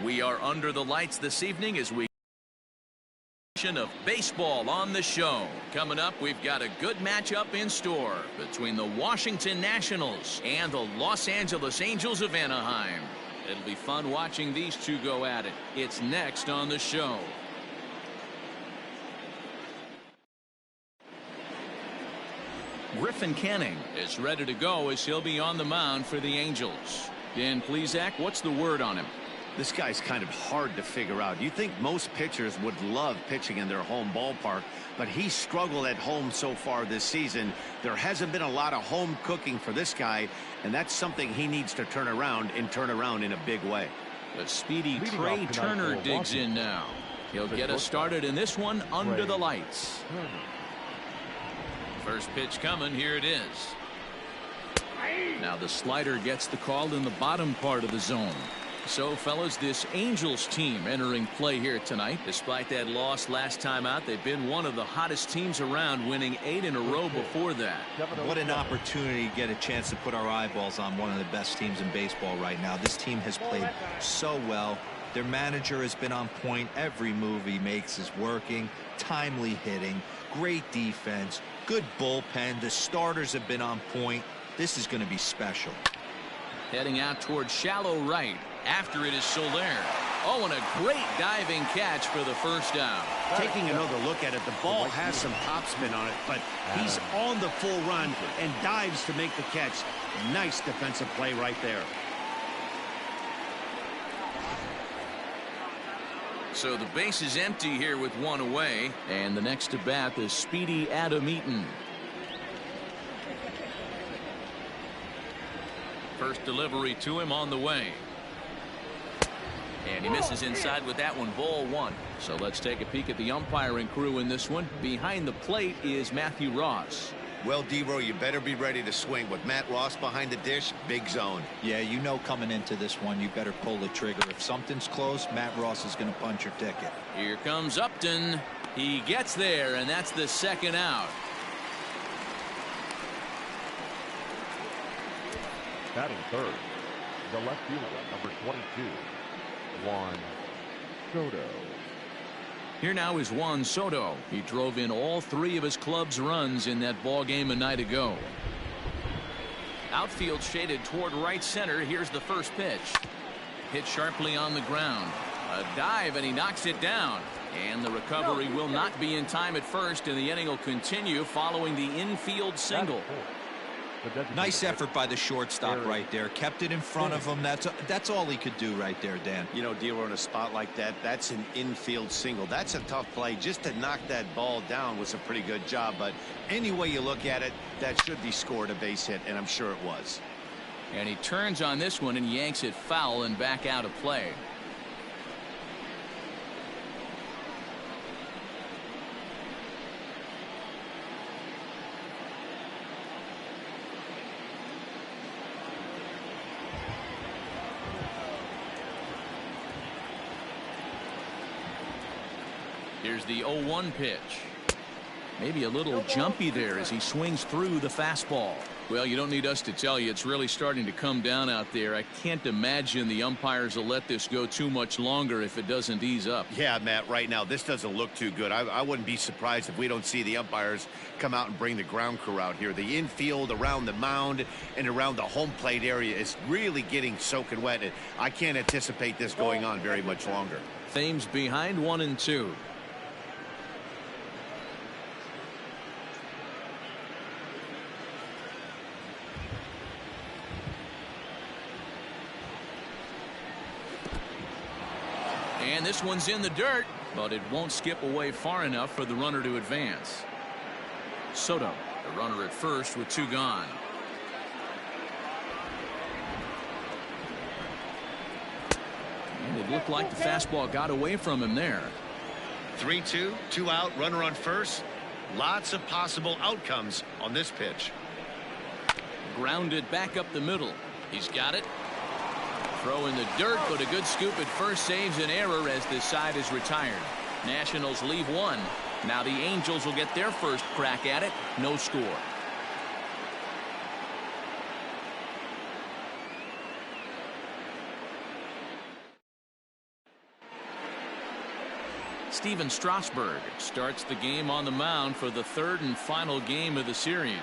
We are under the lights this evening as we of baseball on the show. Coming up, we've got a good matchup in store between the Washington Nationals and the Los Angeles Angels of Anaheim. It'll be fun watching these two go at it. It's next on the show. Griffin Canning is ready to go as he'll be on the mound for the Angels. Dan Plesac, what's the word on him? This guy's kind of hard to figure out. You think most pitchers would love pitching in their home ballpark, but he's struggled at home so far this season. There hasn't been a lot of home cooking for this guy, and that's something he needs to turn around in a big way. The speedy Trey Turner digs in now. He'll get us started in this one under the lights. First pitch coming. Here it is. Now the slider gets the call in the bottom part of the zone. So, fellas, this Angels team entering play here tonight. Despite that loss last time out, they've been one of the hottest teams around, winning 8 in a row before that. What an opportunity to get a chance to put our eyeballs on one of the best teams in baseball right now. This team has played so well. Their manager has been on point. Every move he makes is working. Timely hitting. Great defense. Good bullpen. The starters have been on point. This is going to be special. Heading out towards shallow right. After it is Soler. Oh, and a great diving catch for the first down. Taking another look at it, the ball has some topspin on it, but he's on the full run and dives to make the catch. Nice defensive play right there. So the base is empty here with one away, and the next to bat is speedy Adam Eaton. First delivery to him on the way. And he misses inside with that one. Ball 1. So let's take a peek at the umpiring crew in this one. Behind the plate is Matthew Ross. Well, D-Row, you better be ready to swing. With Matt Ross behind the dish, big zone. Yeah, you know coming into this one, you better pull the trigger. If something's close, Matt Ross is going to punch your ticket. Here comes Upton. He gets there, and that's the second out. Batting third, the left fielder, number 22, Juan Soto. Here now is Juan Soto. He drove in all 3 of his club's runs in that ball game a night ago. Outfield shaded toward right center. Here's the first pitch. Hit sharply on the ground. A dive, and he knocks it down. And the recovery will not be in time at first, and the inning will continue following the infield single. Nice effort by the shortstop right there. Kept it in front of him. That's all he could do right there, Dan. You know, Dealer, in a spot like that, that's an infield single. That's a tough play. Just to knock that ball down was a pretty good job. But any way you look at it, that should be scored a base hit, and I'm sure it was. And he turns on this one and yanks it foul and back out of play. Here's the 0-1 pitch. Maybe a little jumpy there as he swings through the fastball. Well, you don't need us to tell you, it's really starting to come down out there. I can't imagine the umpires will let this go too much longer if it doesn't ease up. Yeah, Matt, right now this doesn't look too good. I wouldn't be surprised if we don't see the umpires come out and bring the ground crew out here. The infield around the mound and around the home plate area is really getting soaking wet. I can't anticipate this going on very much longer. Thames behind 1 and 2. And this one's in the dirt, but it won't skip away far enough for the runner to advance. Soto, the runner at first with 2 gone. And it looked like the fastball got away from him there. 3-2, 2 out, runner on first. Lots of possible outcomes on this pitch. Grounded back up the middle. He's got it. Throw in the dirt, but a good scoop at first saves an error as this side is retired. Nationals leave 1. Now the Angels will get their first crack at it. No score. Steven Strasburg starts the game on the mound for the third and final game of the series.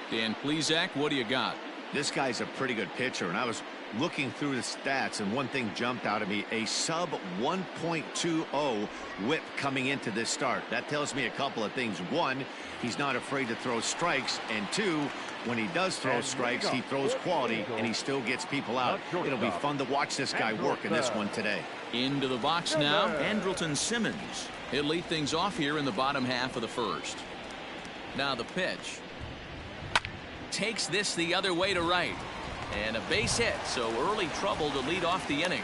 Dan Plesac, what do you got? This guy's a pretty good pitcher, and I was looking through the stats, and one thing jumped out at me: a sub 1.20 whip coming into this start. That tells me a couple of things. One, he's not afraid to throw strikes, and two, when he does throw strikes, he throws quality, and he still gets people out. It'll be fun to watch this guy work in this one today. Into the box now, Andrelton Simmons. He'll lead things off here in the bottom half of the first. Now the pitch. Takes this the other way to right. And a base hit, so early trouble to lead off the inning.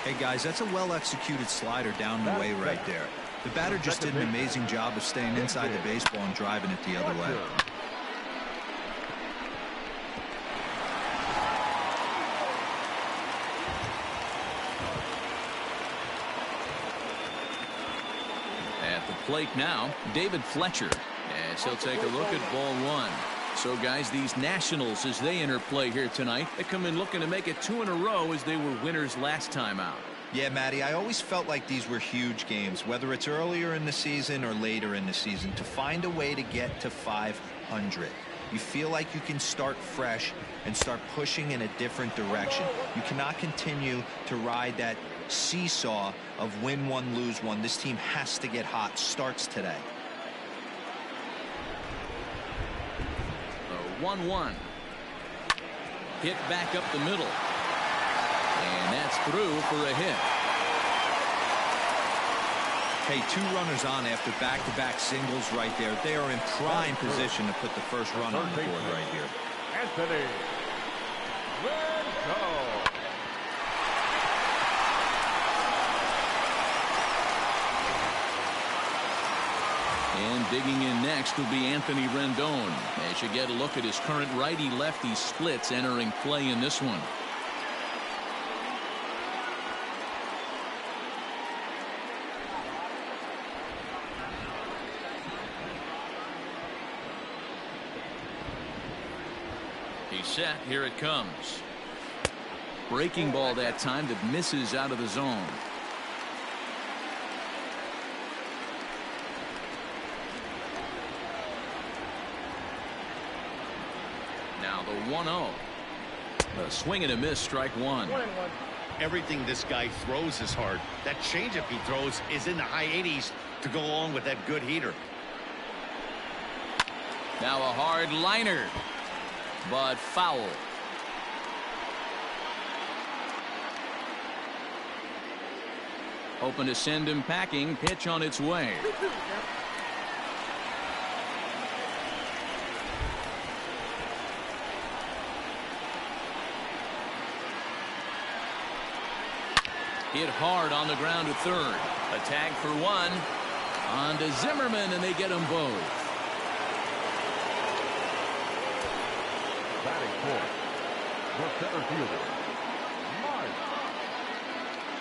Hey guys, that's a well-executed slider down the way right there. The batter just did an amazing job of staying inside the baseball and driving it the other way. At the plate now, David Fletcher. As he'll take a look at ball one. So guys, these Nationals, as they enter play here tonight, they come in looking to make it 2 in a row as they were winners last time out. Yeah, Matty, I always felt like these were huge games, whether it's earlier in the season or later in the season, to find a way to get to 500. You feel like you can start fresh and start pushing in a different direction. You cannot continue to ride that seesaw of win one, lose one. This team has to get hot. Starts today. 1-1. Hit back up the middle. And that's through for a hit. Hey, 2 runners on after back-to-back singles right there. They are in prime position to put the first run on the board right here. Anthony Rendon. And digging in next will be Anthony Rendon. As you get a look at his current righty-lefty splits entering play in this one. He's set. Here it comes. Breaking ball that time that misses out of the zone. Now the 1-0. A swing and a miss, strike one. Everything this guy throws is hard. That changeup he throws is in the high 80s to go along with that good heater. Now a hard liner, but foul. Hoping to send him packing. Pitch on its way. Hit hard on the ground to third. A tag for one. On to Zimmerman, and they get them both. Batting fourth, the center fielder, Mike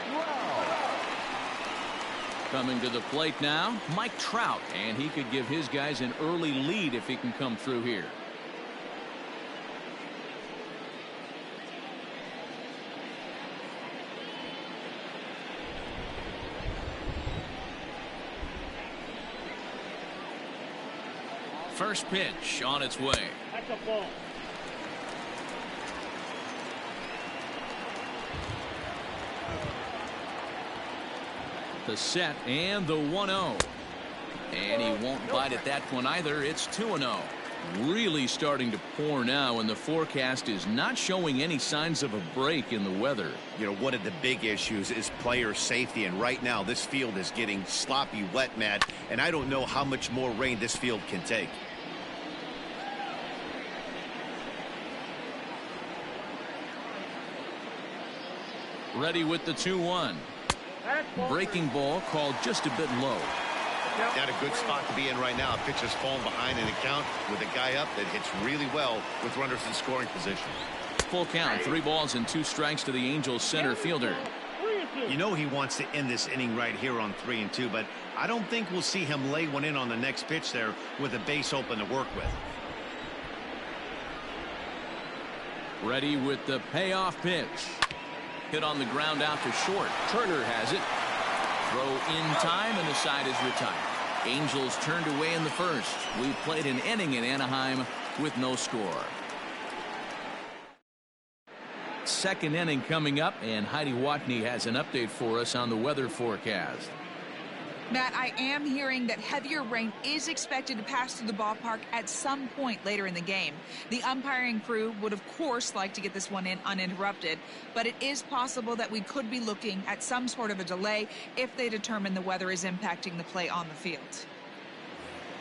Trout. Coming to the plate now, Mike Trout, and he could give his guys an early lead if he can come through here. First pitch on its way. That's a ball. The set and the 1-0. And he won't bite at that one either. It's 2-0. Really starting to pour now, and the forecast is not showing any signs of a break in the weather. You know, one of the big issues is player safety, and right now this field is getting sloppy wet, Matt, and I don't know how much more rain this field can take. Ready with the 2-1. Breaking ball called just a bit low. Not a good spot to be in right now. Pitcher's falling behind in the count with a guy up that hits really well with runners in scoring position. Full count, 3 balls and 2 strikes to the Angels center fielder. You know he wants to end this inning right here on 3-2, but I don't think we'll see him lay one in on the next pitch there with a base open to work with. Ready with the payoff pitch. Hit on the ground out to short. Turner has it. Throw in time, and the side is retired. Angels turned away in the first. We played an inning in Anaheim with no score. Second inning coming up, and Heidi Watney has an update for us on the weather forecast. Matt, I am hearing that heavier rain is expected to pass through the ballpark at some point later in the game. The umpiring crew would, of course, like to get this one in uninterrupted, but it is possible that we could be looking at some sort of a delay if they determine the weather is impacting the play on the field.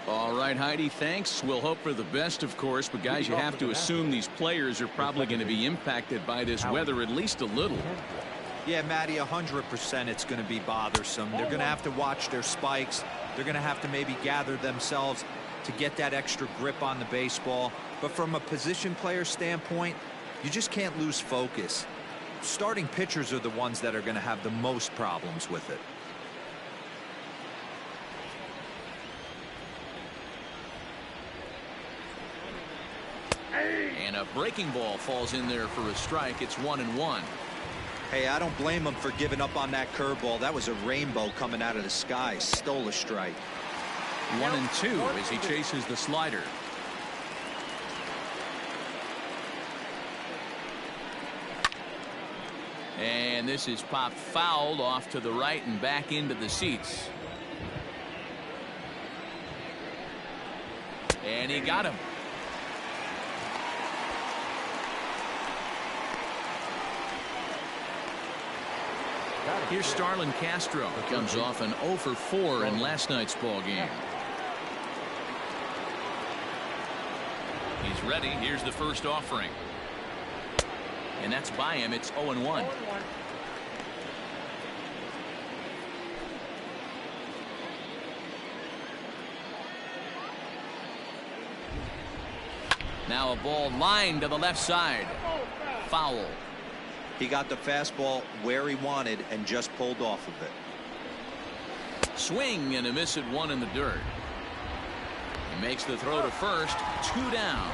All right, Heidi, thanks. We'll hope for the best, of course, but guys, you have to assume these players are probably going to be impacted by this weather at least a little. Yeah, Matty, 100% it's going to be bothersome. They're going to have to watch their spikes. They're going to have to maybe gather themselves to get that extra grip on the baseball. But from a position player standpoint, you just can't lose focus. Starting pitchers are the ones that are going to have the most problems with it. And a breaking ball falls in there for a strike. It's 1-1. Hey, I don't blame him for giving up on that curveball. That was a rainbow coming out of the sky. Stole a strike. 1-2 as he chases the slider. And this is popped fouled off to the right and back into the seats. And he got him. Here's Starlin Castro. Comes off an 0 for 4 in last night's ball game. He's ready. Here's the first offering. And that's by him. It's 0-1. Now a ball lined to the left side. Foul. He got the fastball where he wanted and just pulled off of it. Swing and a miss at one in the dirt. He makes the throw to first. 2 down.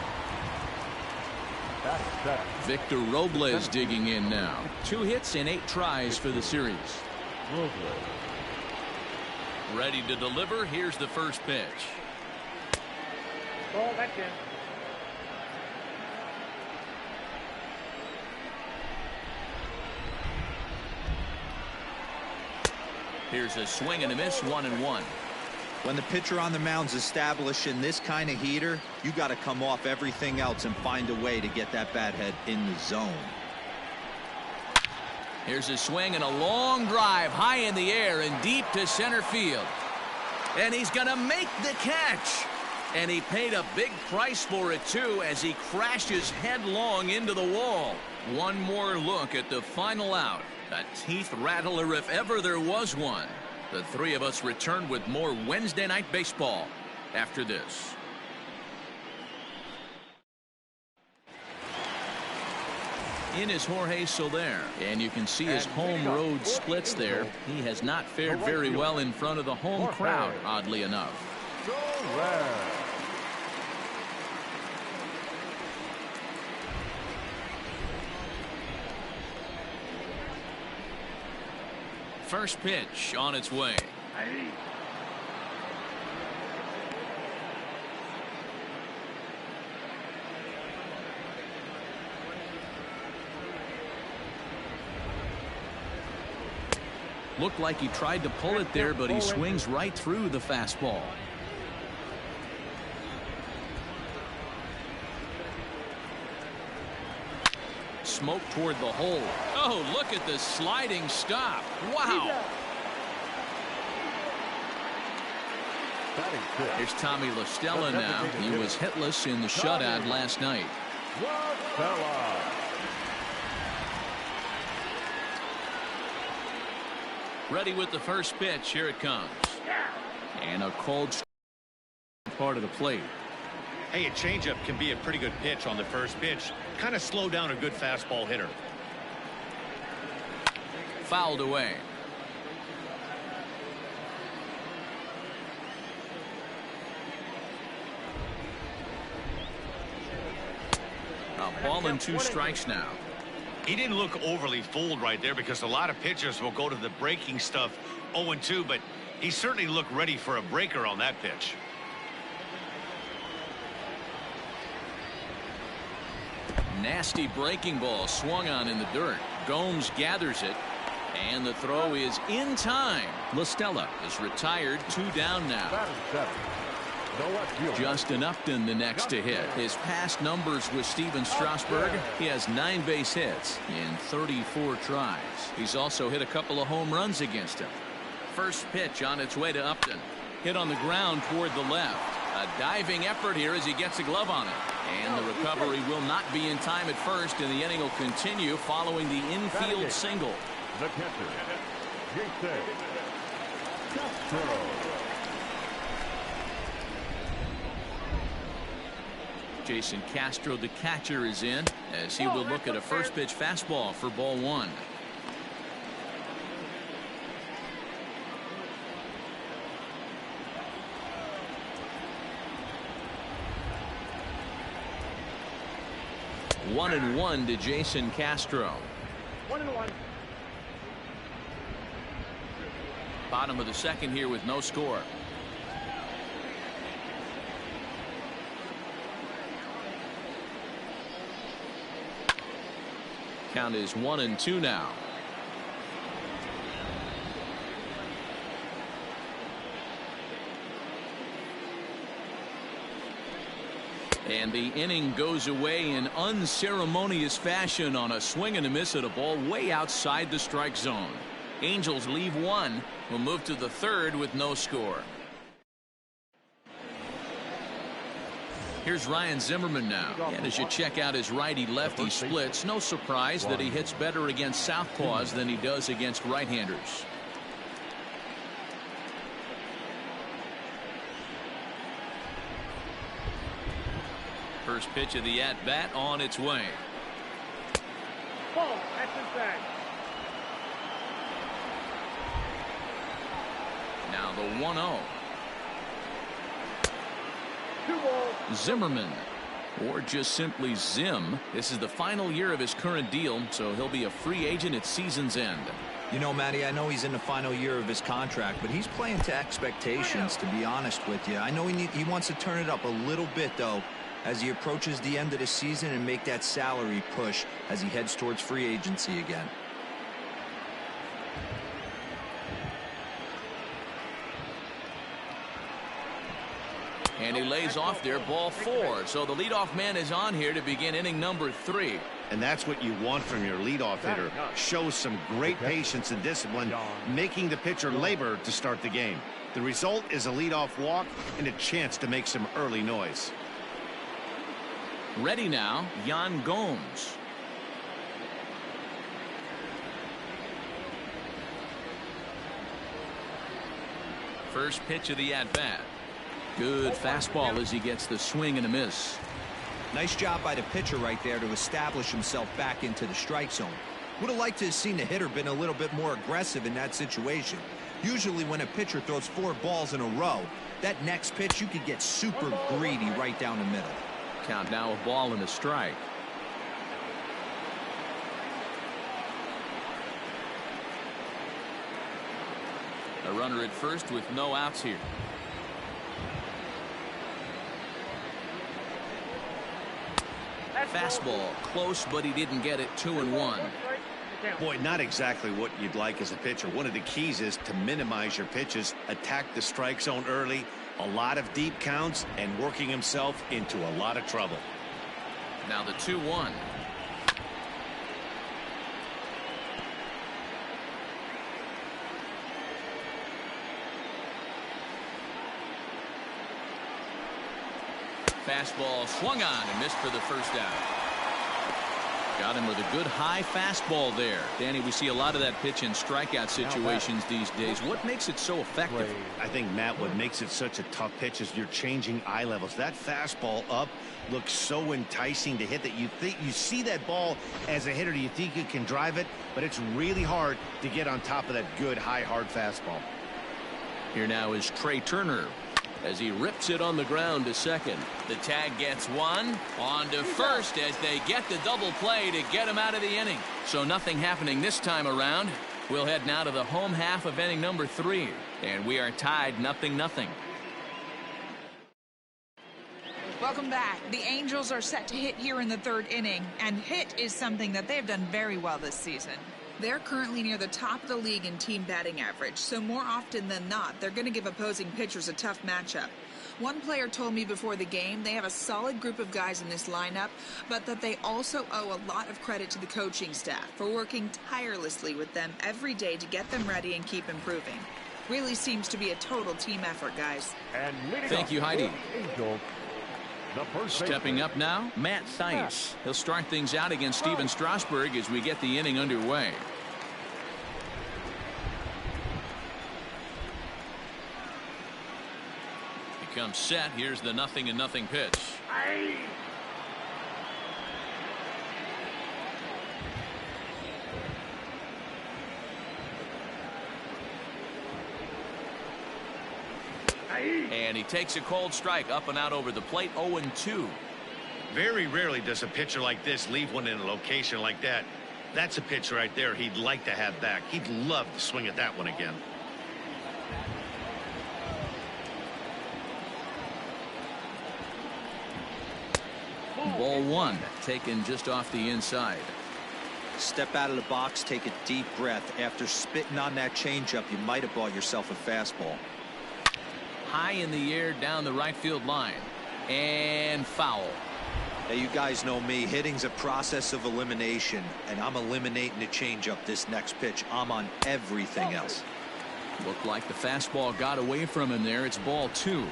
Victor Robles digging in now. 2 hits and 8 tries for the series. Ready to deliver. Here's the first pitch. Oh, that's it. Here's a swing and a miss. 1-1. When the pitcher on the mound's establishing this kind of heater, you got to come off everything else and find a way to get that bat head in the zone. Here's a swing and a long drive high in the air and deep to center field. And he's going to make the catch. And he paid a big price for it, too, as he crashes headlong into the wall. One more look at the final out. A teeth rattler if ever there was one. The three of us return with more Wednesday Night Baseball after this. In is Jorge Soler, and you can see his home road splits there. He has not fared very well in front of the home crowd, oddly enough. First pitch on its way. Looked like he tried to pull it there, but he swings right through the fastball. Smoke toward the hole. Oh, look at the sliding stop. Wow. Here's Tommy La Stella now. He was hitless in the shutout last night. Ready with the first pitch. Here it comes. And a cold part of the plate. Hey, a changeup can be a pretty good pitch on the first pitch. Kind of slow down a good fastball hitter. Fouled away. A ball and 2 strikes now. He didn't look overly fooled right there because a lot of pitchers will go to the breaking stuff 0-2, but he certainly looked ready for a breaker on that pitch. Nasty breaking ball swung on in the dirt. Gomes gathers it, and the throw is in time. LaStella is retired, 2 down now. Batting seven. No left fielder. Justin Upton the next to hit. His past numbers with Steven Strasburg, he has 9 base hits in 34 tries. He's also hit a couple of home runs against him. First pitch on its way to Upton. Hit on the ground toward the left. A diving effort here as he gets a glove on it. And the recovery will not be in time at first, and the inning will continue following the infield single. The catcher, Jason Castro. Jason Castro, the catcher, is in as he will look at a first pitch fastball for ball 1. One and one to Jason Castro. 1-1. Bottom of the second here with no score. Count is 1-2 now. And the inning goes away in unceremonious fashion on a swing and a miss at a ball way outside the strike zone. Angels leave 1. Will move to the 3rd with no score. Here's Ryan Zimmerman now. And as you check out his righty-lefty splits, no surprise that he hits better against southpaws than he does against right-handers. First pitch of the at-bat on its way. Ball, that's inside. Now the 1-0. 2 balls. Zimmerman, or just simply Zim. This is the final year of his current deal, so he'll be a free agent at season's end. You know, Matty, I know he's in the final year of his contract, but he's playing to expectations, to be honest with you. I know he wants to turn it up a little bit, though, as he approaches the end of the season and make that salary push as he heads towards free agency again. And he lays off there, ball 4. So the leadoff man is on here to begin inning number 3. And that's what you want from your leadoff hitter. Show some great patience and discipline, making the pitcher labor to start the game. The result is a leadoff walk and a chance to make some early noise. Ready now, Yan Gomes. First pitch of the at-bat. Good fastball as he gets the swing and a miss. Nice job by the pitcher right there to establish himself back into the strike zone. Would have liked to have seen the hitter been a little bit more aggressive in that situation. Usually when a pitcher throws 4 balls in a row, that next pitch you could get super greedy right down the middle. Count now a ball and a strike. A runner at first with no outs here. Fastball close, but he didn't get it. 2-1. Boy, not exactly what you'd like as a pitcher. One of the keys is to minimize your pitches, attack the strike zone early, a lot of deep counts, and working himself into a lot of trouble. Now the 2-1. Fastball swung on and missed for the first out. Got him with a good high fastball there. Danny, we see a lot of that pitch in strikeout situations these days. What makes it so effective? I think, Matt, what makes it such a tough pitch is you're changing eye levels. That fastball up looks so enticing to hit that you think you see that ball as a hitter. You think you can drive it, but it's really hard to get on top of that good high hard fastball. Here now is Trey Turner as he rips it on the ground to second. The tag gets one. On to first as they get the double play to get him out of the inning. So nothing happening this time around. We'll head now to the home half of inning number 3, and we are tied 0-0. Welcome back. The Angels are set to hit here in the 3rd inning, and hit is something that they've done very well this season. They're currently near the top of the league in team batting average, so more often than not, they're going to give opposing pitchers a tough matchup. One player told me before the game they have a solid group of guys in this lineup, but that they also owe a lot of credit to the coaching staff for working tirelessly with them every day to get them ready and keep improving. Really seems to be a total team effort, guys. Thank you, Heidi. Angels, the first Stepping up now, Matt Theis. He'll start things out against Steven Strasburg as we get the inning underway. He comes set. Here's the 0-0 pitch. And he takes a cold strike up and out over the plate. 0-2. Very rarely does a pitcher like this leave one in a location like that. That's a pitch right there he'd like to have back. He'd love to swing at that one again. Ball 1, taken just off the inside. Step out of the box, take a deep breath. After spitting on that changeup, you might have bought yourself a fastball. High in the air down the right field line. And foul. Now, you guys know me. Hitting's a process of elimination, and I'm eliminating the changeup this next pitch. I'm on everything else. Looked like the fastball got away from him there. It's ball 2.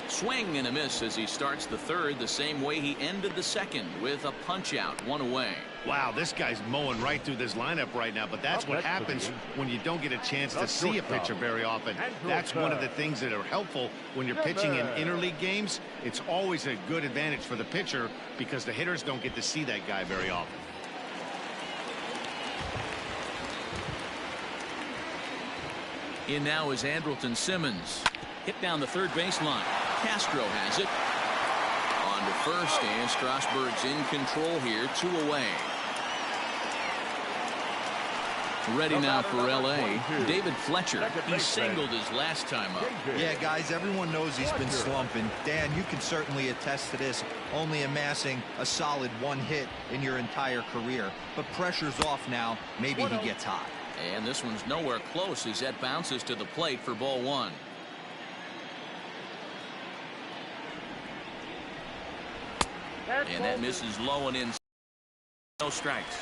Swing and a miss as he starts the 3rd the same way he ended the 2nd with a punch out, 1 away. Wow, this guy's mowing right through this lineup right now, but that's what happens when you don't get a chance to see a pitcher very often. That's one of the things that are helpful when you're pitching in interleague games. It's always a good advantage for the pitcher because the hitters don't get to see that guy very often. In now is Andrelton Simmons. Hit down the 3rd baseline. Castro has it. On to first, and Strasburg's in control here, 2 away. Ready now for L.A. David Fletcher. He singled his last time up. Yeah, guys, everyone knows he's been slumping. Dan, you can certainly attest to this, only amassing a solid 1 hit in your entire career. But pressure's off now. Maybe he gets hot. And this one's nowhere close as that bounces to the plate for ball 1. And that misses low and in. No strikes.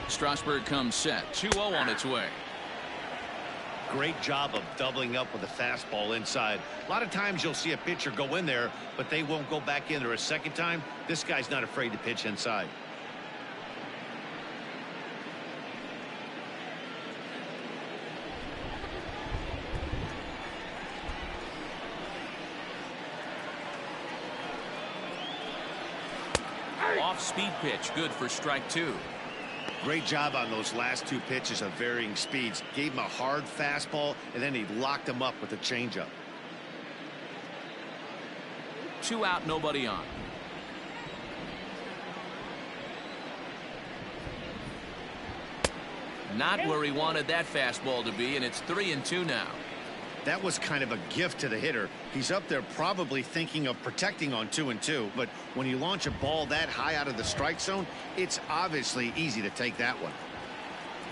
Strasburg comes set. 2-0 on its way. Great job of doubling up with a fastball inside. A lot of times you'll see a pitcher go in there, but they won't go back in there a second time. This guy's not afraid to pitch inside. Off-speed pitch, good for strike 2. Great job on those last 2 pitches of varying speeds. Gave him a hard fastball, and then he locked him up with a changeup. 2 out, nobody on. Not where he wanted that fastball to be, and it's 3-2 now. That was kind of a gift to the hitter. He's up there probably thinking of protecting on 2-2, but when you launch a ball that high out of the strike zone, it's obviously easy to take that one.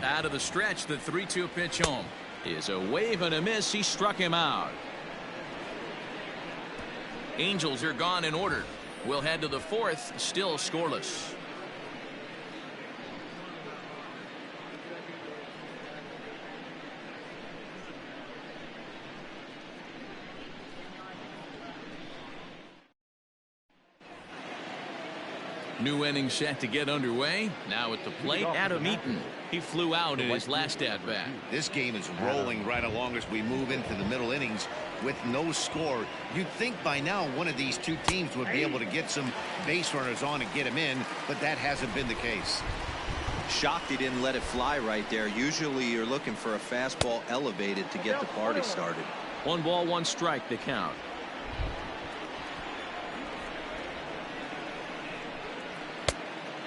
Out of the stretch, the 3-2 pitch home is a wave and a miss. He struck him out. Angels are gone in order. We'll head to the 4th, still scoreless. New inning set to get underway. Now at the plate, Adam Eaton. He flew out in his last at-bat. This game is rolling right along as we move into the middle innings with no score. You'd think by now one of these 2 teams would be able to get some base runners on and get them in, but that hasn't been the case. Shocked he didn't let it fly right there. Usually you're looking for a fastball elevated to get the party started. 1 ball, 1 strike to count.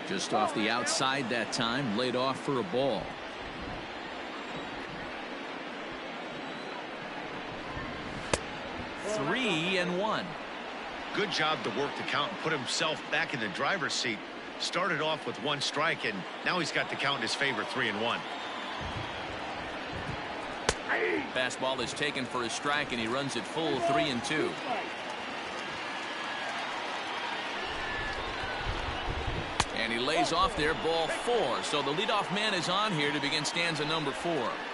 Just off the outside that time, laid off for a ball. Three and 1. Good job to work the count and put himself back in the driver's seat. Started off with 1 strike, and now he's got the count in his favor, 3 and 1. Fastball is taken for a strike, and he runs it full 3 and 2. And he lays off there, ball 4. So the leadoff man is on here to begin stanza number 4.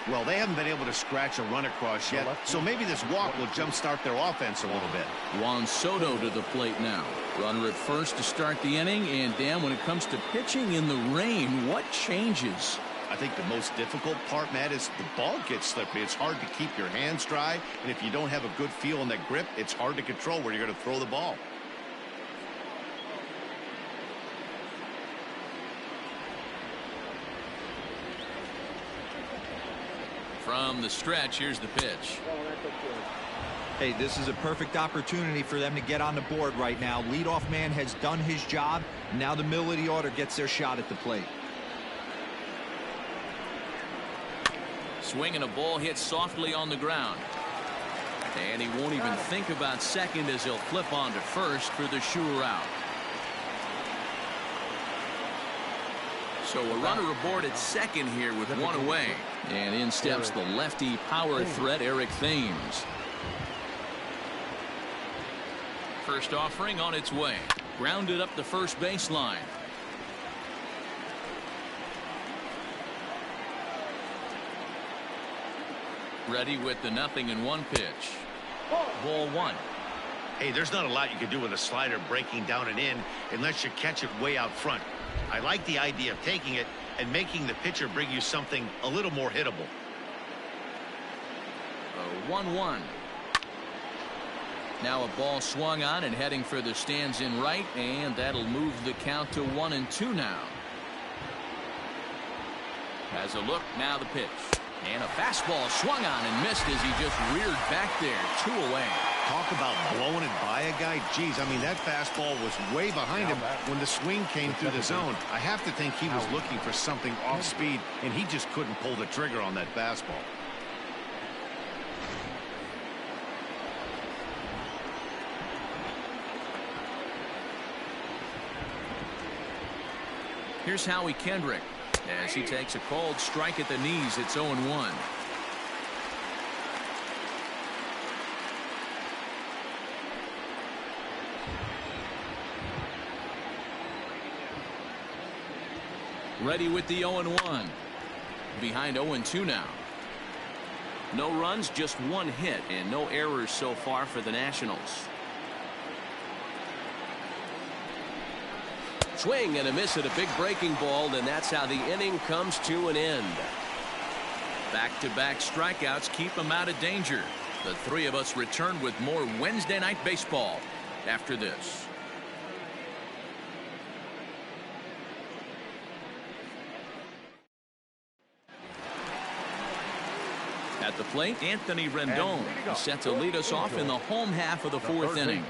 Well, they haven't been able to scratch a run across yet, so maybe this walk will jumpstart their offense a little bit. Juan Soto to the plate now. Runner at first to start the inning. And Dan, when it comes to pitching in the rain, what changes? I think the most difficult part, Matt, is the ball gets slippery. It's hard to keep your hands dry, and if you don't have a good feel in that grip, it's hard to control where you're going to throw the ball. From the stretch, here's the pitch. Hey, this is a perfect opportunity for them to get on the board right now. Leadoff man has done his job. Now the middle of the order gets their shot at the plate. Swing and a ball hit softly on the ground. And he won't even think about second as he'll flip on to first for the sure out. So a runner aboard at second here with 1 away. And in steps the lefty power threat, Eric Thames. First offering on its way. Grounded up the first baseline. Ready with the 0-1 pitch. Ball 1. Hey, there's not a lot you can do with a slider breaking down and in unless you catch it way out front. I like the idea of taking it and making the pitcher bring you something a little more hittable. 1-1. Now a ball swung on and heading for the stands in right, and that'll move the count to 1-2 now. Has a look, now the pitch. And a fastball swung on and missed as he just reared back there, 2 away. Talk about blowing it by a guy. Geez, I mean, that fastball was way behind him when the swing came through the zone. I have to think he was looking for something off speed, and he just couldn't pull the trigger on that fastball. Here's Howie Kendrick. As he takes a cold strike at the knees, it's 0-1. Ready with the 0-1. Behind 0-2 now. No runs, just 1 hit, and no errors so far for the Nationals. Swing and a miss at a big breaking ball, and that's how the inning comes to an end. Back-to-back strikeouts keep them out of danger. The 3 of us return with more Wednesday Night Baseball after this. At the plate, Anthony Rendon is set to lead us off in the home half of the 4th inning.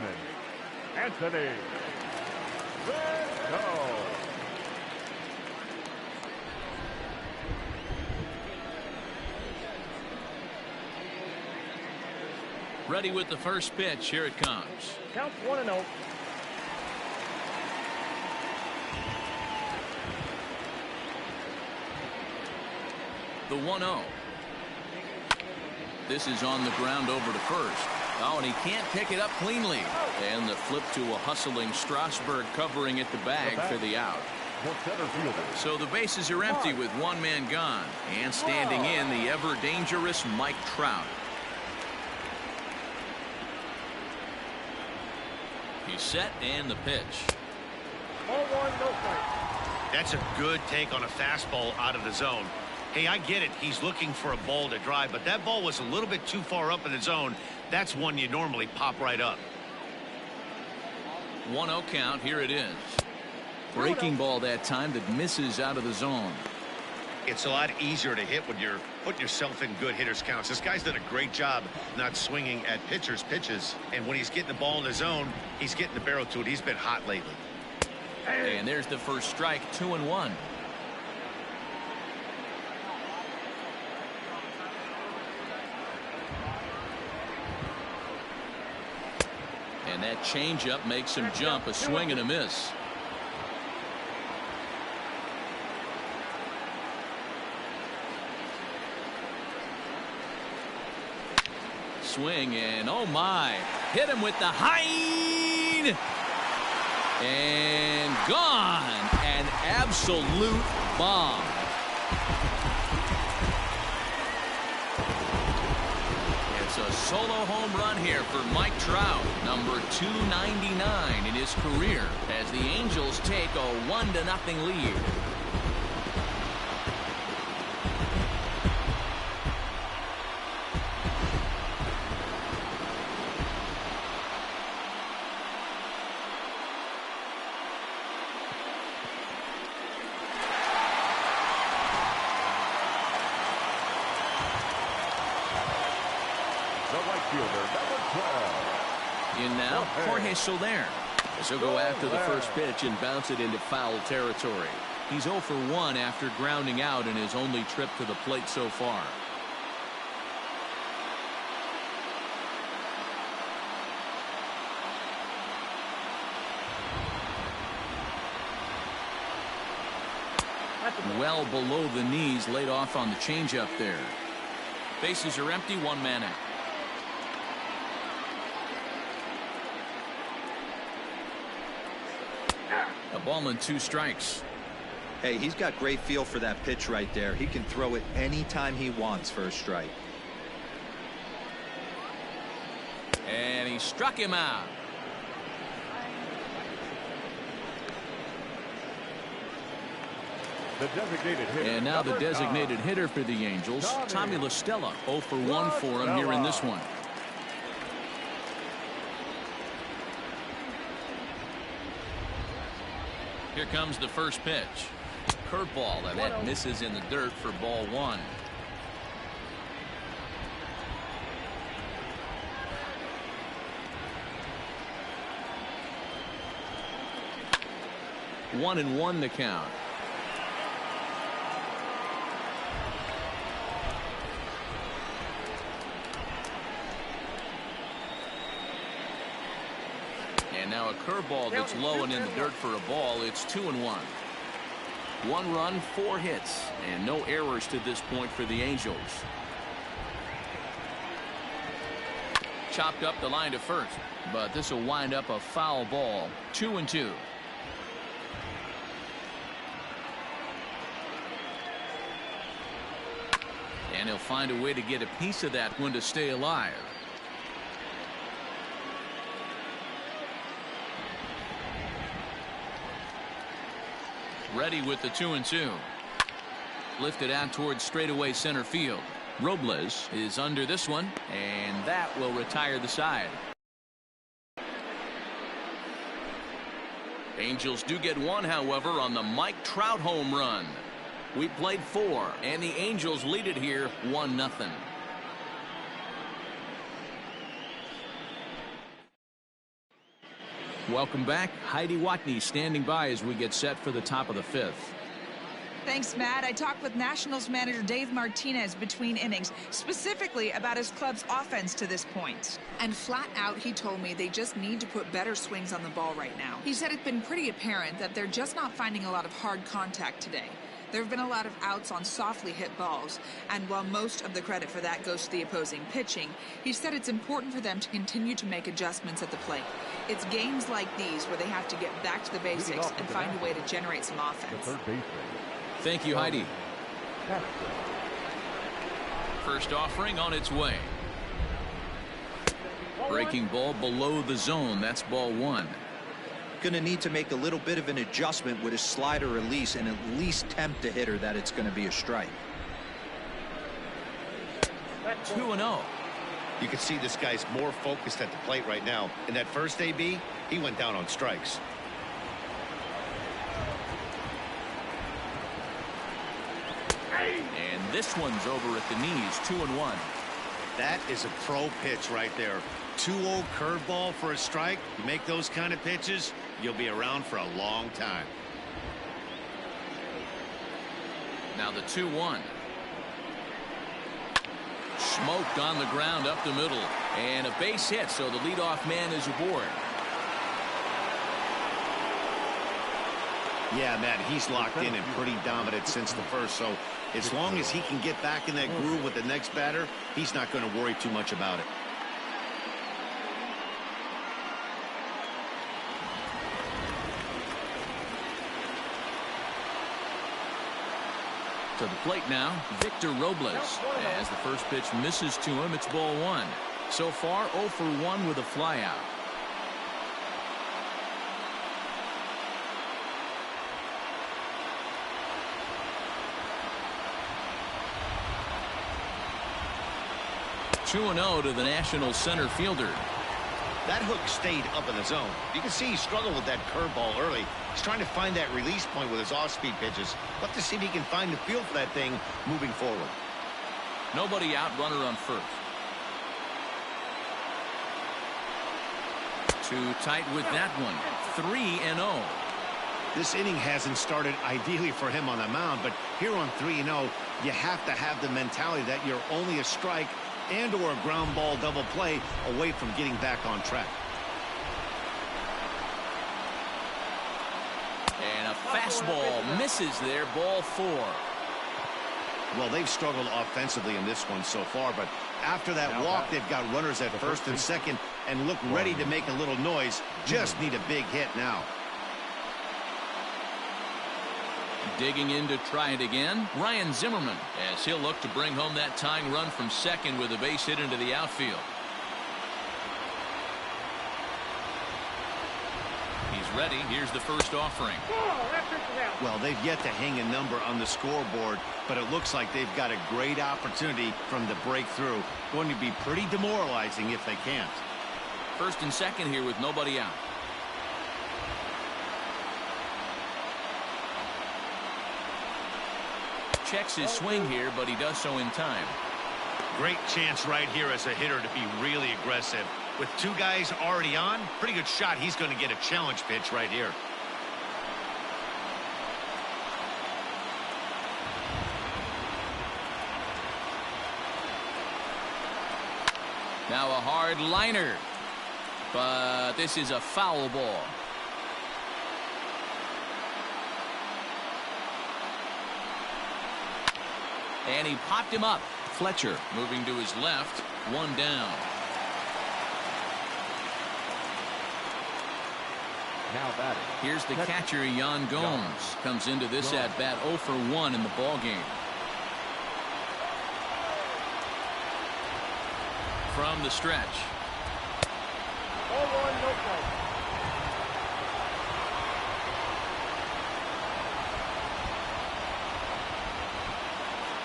Anthony Rendon. Ready with the first pitch. Here it comes. Count 1-0. The 1-0. This is on the ground over to first. Oh, and he can't pick it up cleanly. And the flip to a hustling Strasburg covering at the bag for the out. So the bases are empty with 1 man gone. And standing in, the ever dangerous Mike Trout. He's set, and the pitch. 0-1, no strike. That's a good take on a fastball out of the zone. Hey, I get it. He's looking for a ball to drive, but that ball was a little bit too far up in the zone. That's one you normally pop right up. 1-0 count. Here it is. Breaking ball that time that misses out of the zone. It's a lot easier to hit when you're putting yourself in good hitters counts. This guy's done a great job not swinging at pitchers' pitches. And when he's getting the ball in the zone, he's getting the barrel to it. He's been hot lately. And there's the first strike, 2-1. And that changeup makes him jump, a swing and a miss. Swing and oh my, hit him with the high and gone. An absolute bomb. It's a solo home run here for Mike Trout, number 299 in his career, as the Angels take a 1-0 lead. In now, Jorge Soler. As he'll go after the first pitch and bounce it into foul territory. He's 0 for 1 after grounding out in his only trip to the plate so far. Well below the knees, laid off on the changeup there. Bases are empty, 1 man out. A ball and 2 strikes. Hey, he's got great feel for that pitch right there. He can throw it anytime he wants for a strike. And he struck him out. And now the designated hitter for the Angels, Tommy La Stella, 0 for 1 for him here in this one. Here comes the first pitch. Curveball, and that misses in the dirt for ball 1. One and 1 the count. And now a curveball that's low and in the dirt for a ball. It's 2-1. 1 run, 4 hits, and no errors to this point for the Angels. Chopped up the line to first, but this will wind up a foul ball. 2-2. And he'll find a way to get a piece of that one to stay alive. Ready with the 2-2. Lifted out towards straightaway center field. Robles is under this one, and that will retire the side. Angels do get 1, however, on the Mike Trout home run. We played 4, and the Angels lead it here 1-0. Welcome back. Heidi Watney standing by as we get set for the top of the 5th. Thanks, Matt. I talked with Nationals manager Dave Martinez between innings, specifically about his club's offense to this point. And flat out, he told me they just need to put better swings on the ball right now. He said it's been pretty apparent that they're just not finding a lot of hard contact today. There have been a lot of outs on softly hit balls, and while most of the credit for that goes to the opposing pitching, he said it's important for them to continue to make adjustments at the plate. It's games like these where they have to get back to the basics and find a way to generate some offense. Thank you, Heidi. First offering on its way. Breaking ball below the zone. That's ball 1. Going to need to make a little bit of an adjustment with his slider release and at least tempt the hitter that it's going to be a strike. 2-0. You can see this guy's more focused at the plate right now. In that first AB, he went down on strikes. And this one's over at the knees, 2-1. That is a pro pitch right there. 2-0 curveball for a strike. You make those kind of pitches, you'll be around for a long time. Now the 2-1. Smoked on the ground up the middle. And a base hit, so the leadoff man is aboard. Yeah, Matt, he's locked in and pretty dominant since the first, so as long as he can get back in that groove with the next batter, he's not going to worry too much about it. To the plate now, Victor Robles. As the first pitch misses to him, it's ball 1. So far, 0 for 1 with a flyout. (2-0) to the National center fielder. That hook stayed up in the zone. You can see he struggled with that curveball early. He's trying to find that release point with his off-speed pitches. We'll have to see if he can find the feel for that thing moving forward. Nobody out, runner on first. Too tight with that one. 3-0. This inning hasn't started ideally for him on the mound, but here on 3-0, you have to have the mentality that you're only a strike and or a ground ball double play away from getting back on track. And a fastball misses there, ball 4. Well, they've struggled offensively in this one so far, but after that walk, they've got runners at first and second and look ready to make a little noise. Just need a big hit now. Digging in to try it again, Ryan Zimmerman, as he'll look to bring home that tying run from second with a base hit into the outfield. He's ready. Here's the first offering. Well, they've yet to hang a number on the scoreboard, but it looks like they've got a great opportunity from the breakthrough. Going to be pretty demoralizing if they can't. First and second here with nobody out. Checks his swing here, but he does so in time. Great chance right here as a hitter to be really aggressive. With 2 guys already on, pretty good shot. He's going to get a challenge pitch right here. Now a hard liner, but this is a foul ball. And he popped him up. Fletcher moving to his left. 1 down. Now batting. Here's the catcher, Yan Gomes. Comes into this at bat 0 for 1 in the ball game. From the stretch. 0-1, no play.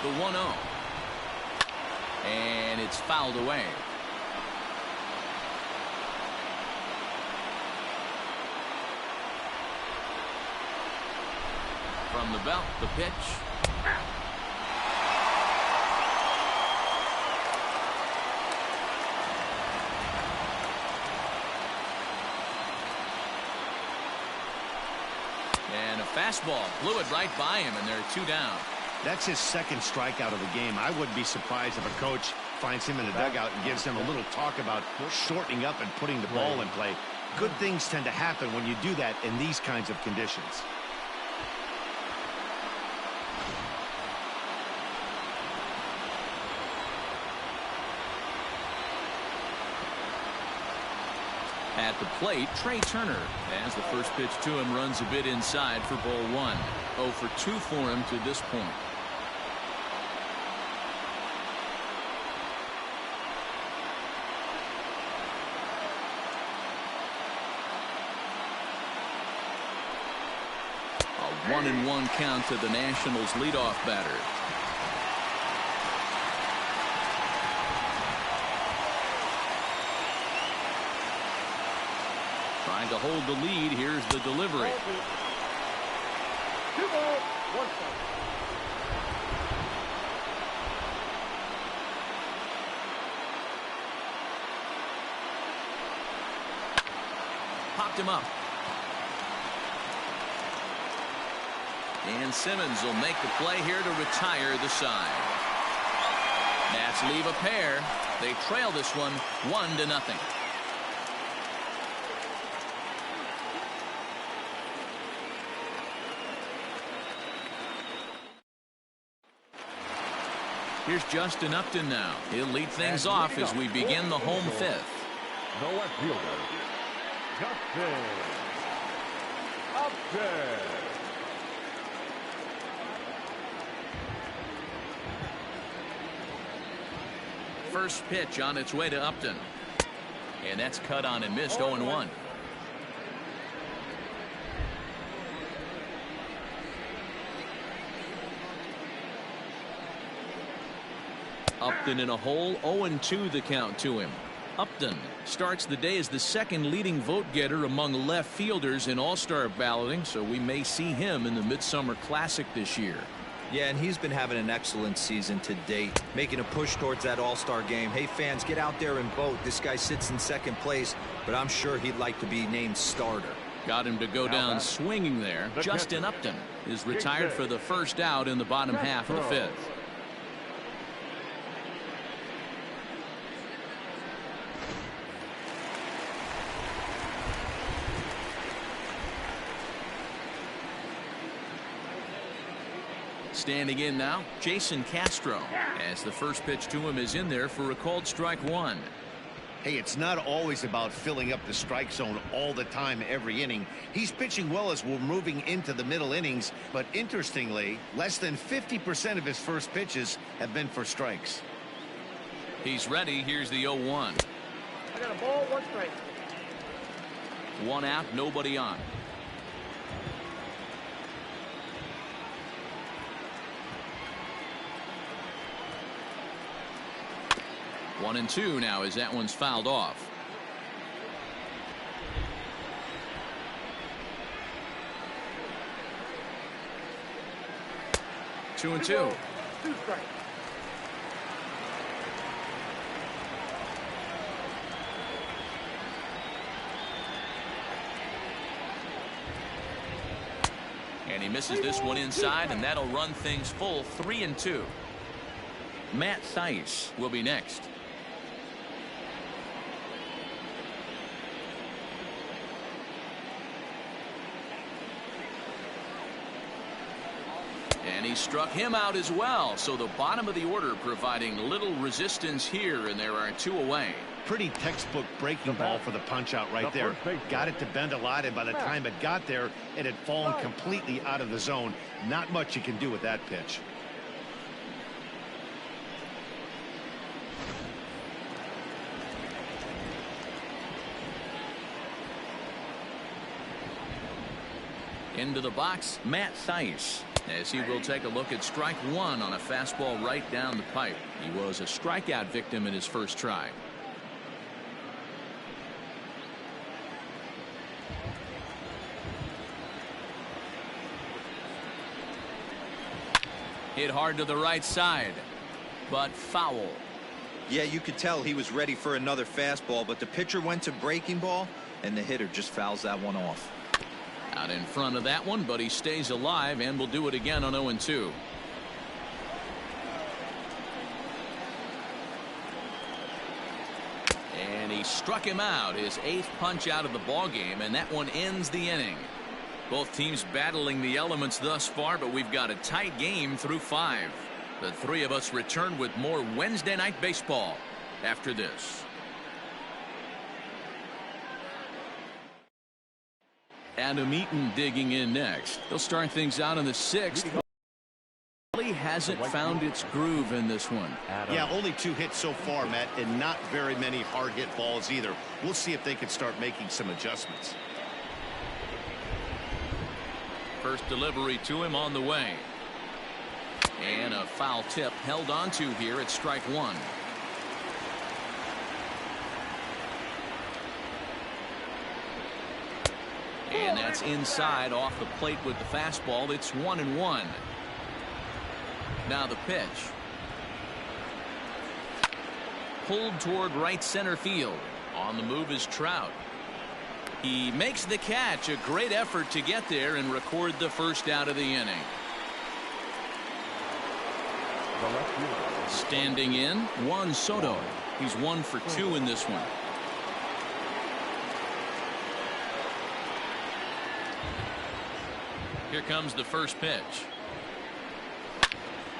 The 1-0. And it's fouled away. From the belt, the pitch. And a fastball blew it right by him, and there are 2 down. That's his second strikeout of the game. I wouldn't be surprised if a coach finds him in the dugout and gives him a little talk about shortening up and putting the ball in play. Good things tend to happen when you do that in these kinds of conditions. At the plate, Trey Turner, as the first pitch to him runs a bit inside for ball 1. 0 for 2 for him to this point. A 1-1 count to the Nationals leadoff batter. Trying to hold the lead. Here's the delivery. 2 balls, 1 strike. picked him up. And Simmons will make the play here to retire the side. Nats leave a pair. They trail this one 1-0. Here's Justin Upton now. He'll lead things off as we begin the home fifth. The left fielder, Justin Upton. First pitch on its way to Upton. And that's cut on and missed. 0-1. Upton in a hole. 0-2 the count to him. Upton starts the day as the second leading vote getter among left fielders in all-star balloting, so we may see him in the Midsummer Classic this year. Yeah, and he's been having an excellent season to date, making a push towards that all-star game. Hey, fans, get out there and vote. This guy sits in second place, but I'm sure he'd like to be named starter. Got him to go down swinging there. Justin Upton is retired for the first out in the bottom half of the fifth. Standing in now, Jason Castro, as the first pitch to him is in there for a called strike one. Hey, it's not always about filling up the strike zone all the time every inning. He's pitching well as we're moving into the middle innings, but interestingly, less than 50% of his first pitches have been for strikes. He's ready. Here's the 0-1. I got a ball, 1 strike. 1 out, nobody on. One and two now as that one's fouled off. Two and two. 2 strikes. And he misses this one inside, and that'll run things full 3-2. Matt Thaiss will be next. And he struck him out as well. So the bottom of the order providing little resistance here, and there are 2 away. Pretty textbook breaking ball for the punch out right there. Got it to bend a lot, and by the time it got there, it had fallen completely out of the zone. Not much you can do with that pitch. Into the box, Matt Thaiss, as he will take a look at strike one on a fastball right down the pipe. He was a strikeout victim in his first try. Hit hard to the right side, but foul. Yeah, you could tell he was ready for another fastball, but the pitcher went to breaking ball, and the hitter just fouls that one off. Out in front of that one, but he stays alive and will do it again on 0-2. And he struck him out, his 8th punch out of the ball game, and that one ends the inning. Both teams battling the elements thus far, but we've got a tight game through 5. The 3 of us return with more Wednesday night baseball after this. Adam Eaton digging in next. They'll start things out in the 6th. Really hasn't found its groove in this one. Yeah, only 2 hits so far, Matt, and not very many hard hit balls either. We'll see if they can start making some adjustments. First delivery to him on the way. And a foul tip held onto here at strike one. And that's inside off the plate with the fastball. It's 1-1. Now the pitch. Pulled toward right center field. On the move is Trout. He makes the catch. A great effort to get there and record the first out of the inning. The left fielder. Standing in, Juan Soto. He's 1 for 2 in this one. Here comes the first pitch.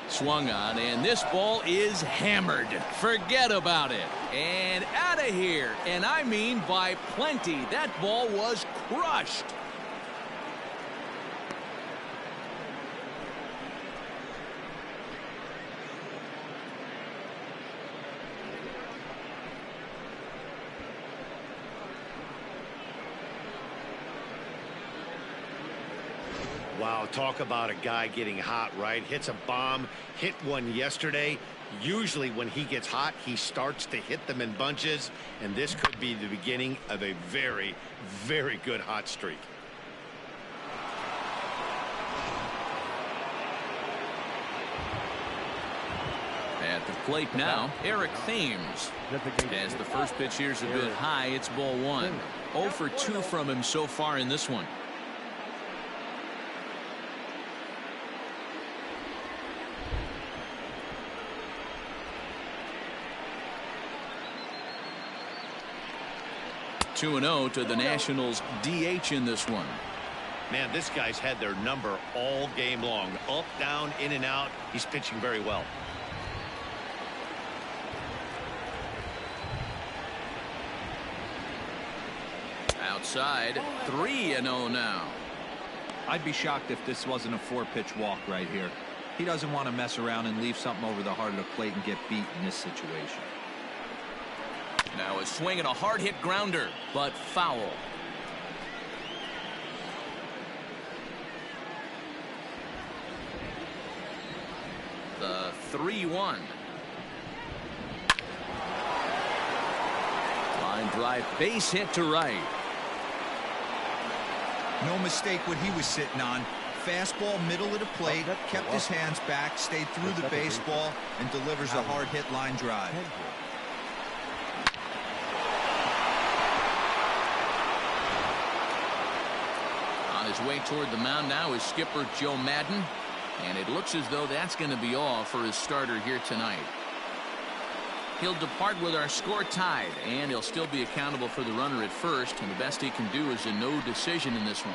Swung on, and this ball is hammered. Forget about it. And out of here. And I mean by plenty. That ball was crushed. Wow, talk about a guy getting hot, right? Hits a bomb, hit one yesterday. Usually when he gets hot, he starts to hit them in bunches, and this could be the beginning of a very, very good hot streak. At the plate now, Eric Thames. As the first pitch here's a bit high, it's ball 1. 0 for 2 from him so far in this one. Two and 0 to the Nationals DH in this one. Man, this guy's had their number all game long. Up, down, in and out. He's pitching very well. Outside, 3-0 now. I'd be shocked if this wasn't a 4-pitch walk right here. He doesn't want to mess around and leave something over the heart of the plate and get beat in this situation. Now a swing and a hard hit grounder, but foul. The 3-1. Line drive, base hit to right. No mistake what he was sitting on. Fastball middle of the plate, kept his hands back, stayed through the baseball, and delivers a hard hit line drive. On his way toward the mound now is skipper Joe Madden, and it looks as though that's going to be all for his starter here tonight. He'll depart with our score tied, and he'll still be accountable for the runner at first, and the best he can do is a no decision in this one.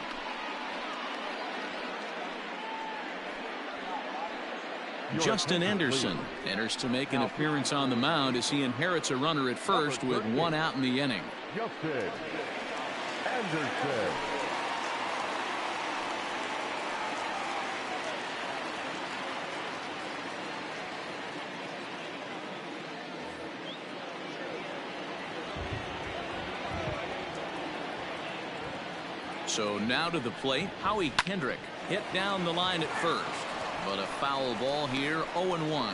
Justin Anderson enters to make an appearance on the mound as he inherits a runner at first with 1 out in the inning. Justin Anderson. So now to the plate, Howie Kendrick hit down the line at first, but a foul ball here, 0-1.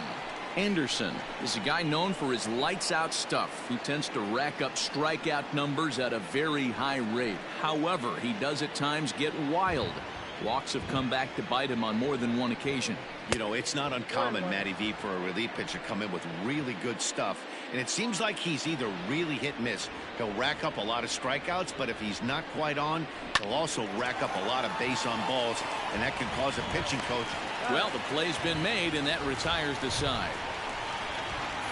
Anderson is a guy known for his lights out stuff. He tends to rack up strikeout numbers at a very high rate. However, he does at times get wild. Walks have come back to bite him on more than one occasion. You know, it's not uncommon, Matty V, for a relief pitcher to come in with really good stuff. And it seems like he's either really hit and miss. He'll rack up a lot of strikeouts, but if he's not quite on, he'll also rack up a lot of base on balls, and that can cause a pitching coach. Well, the play's been made, and that retires the side.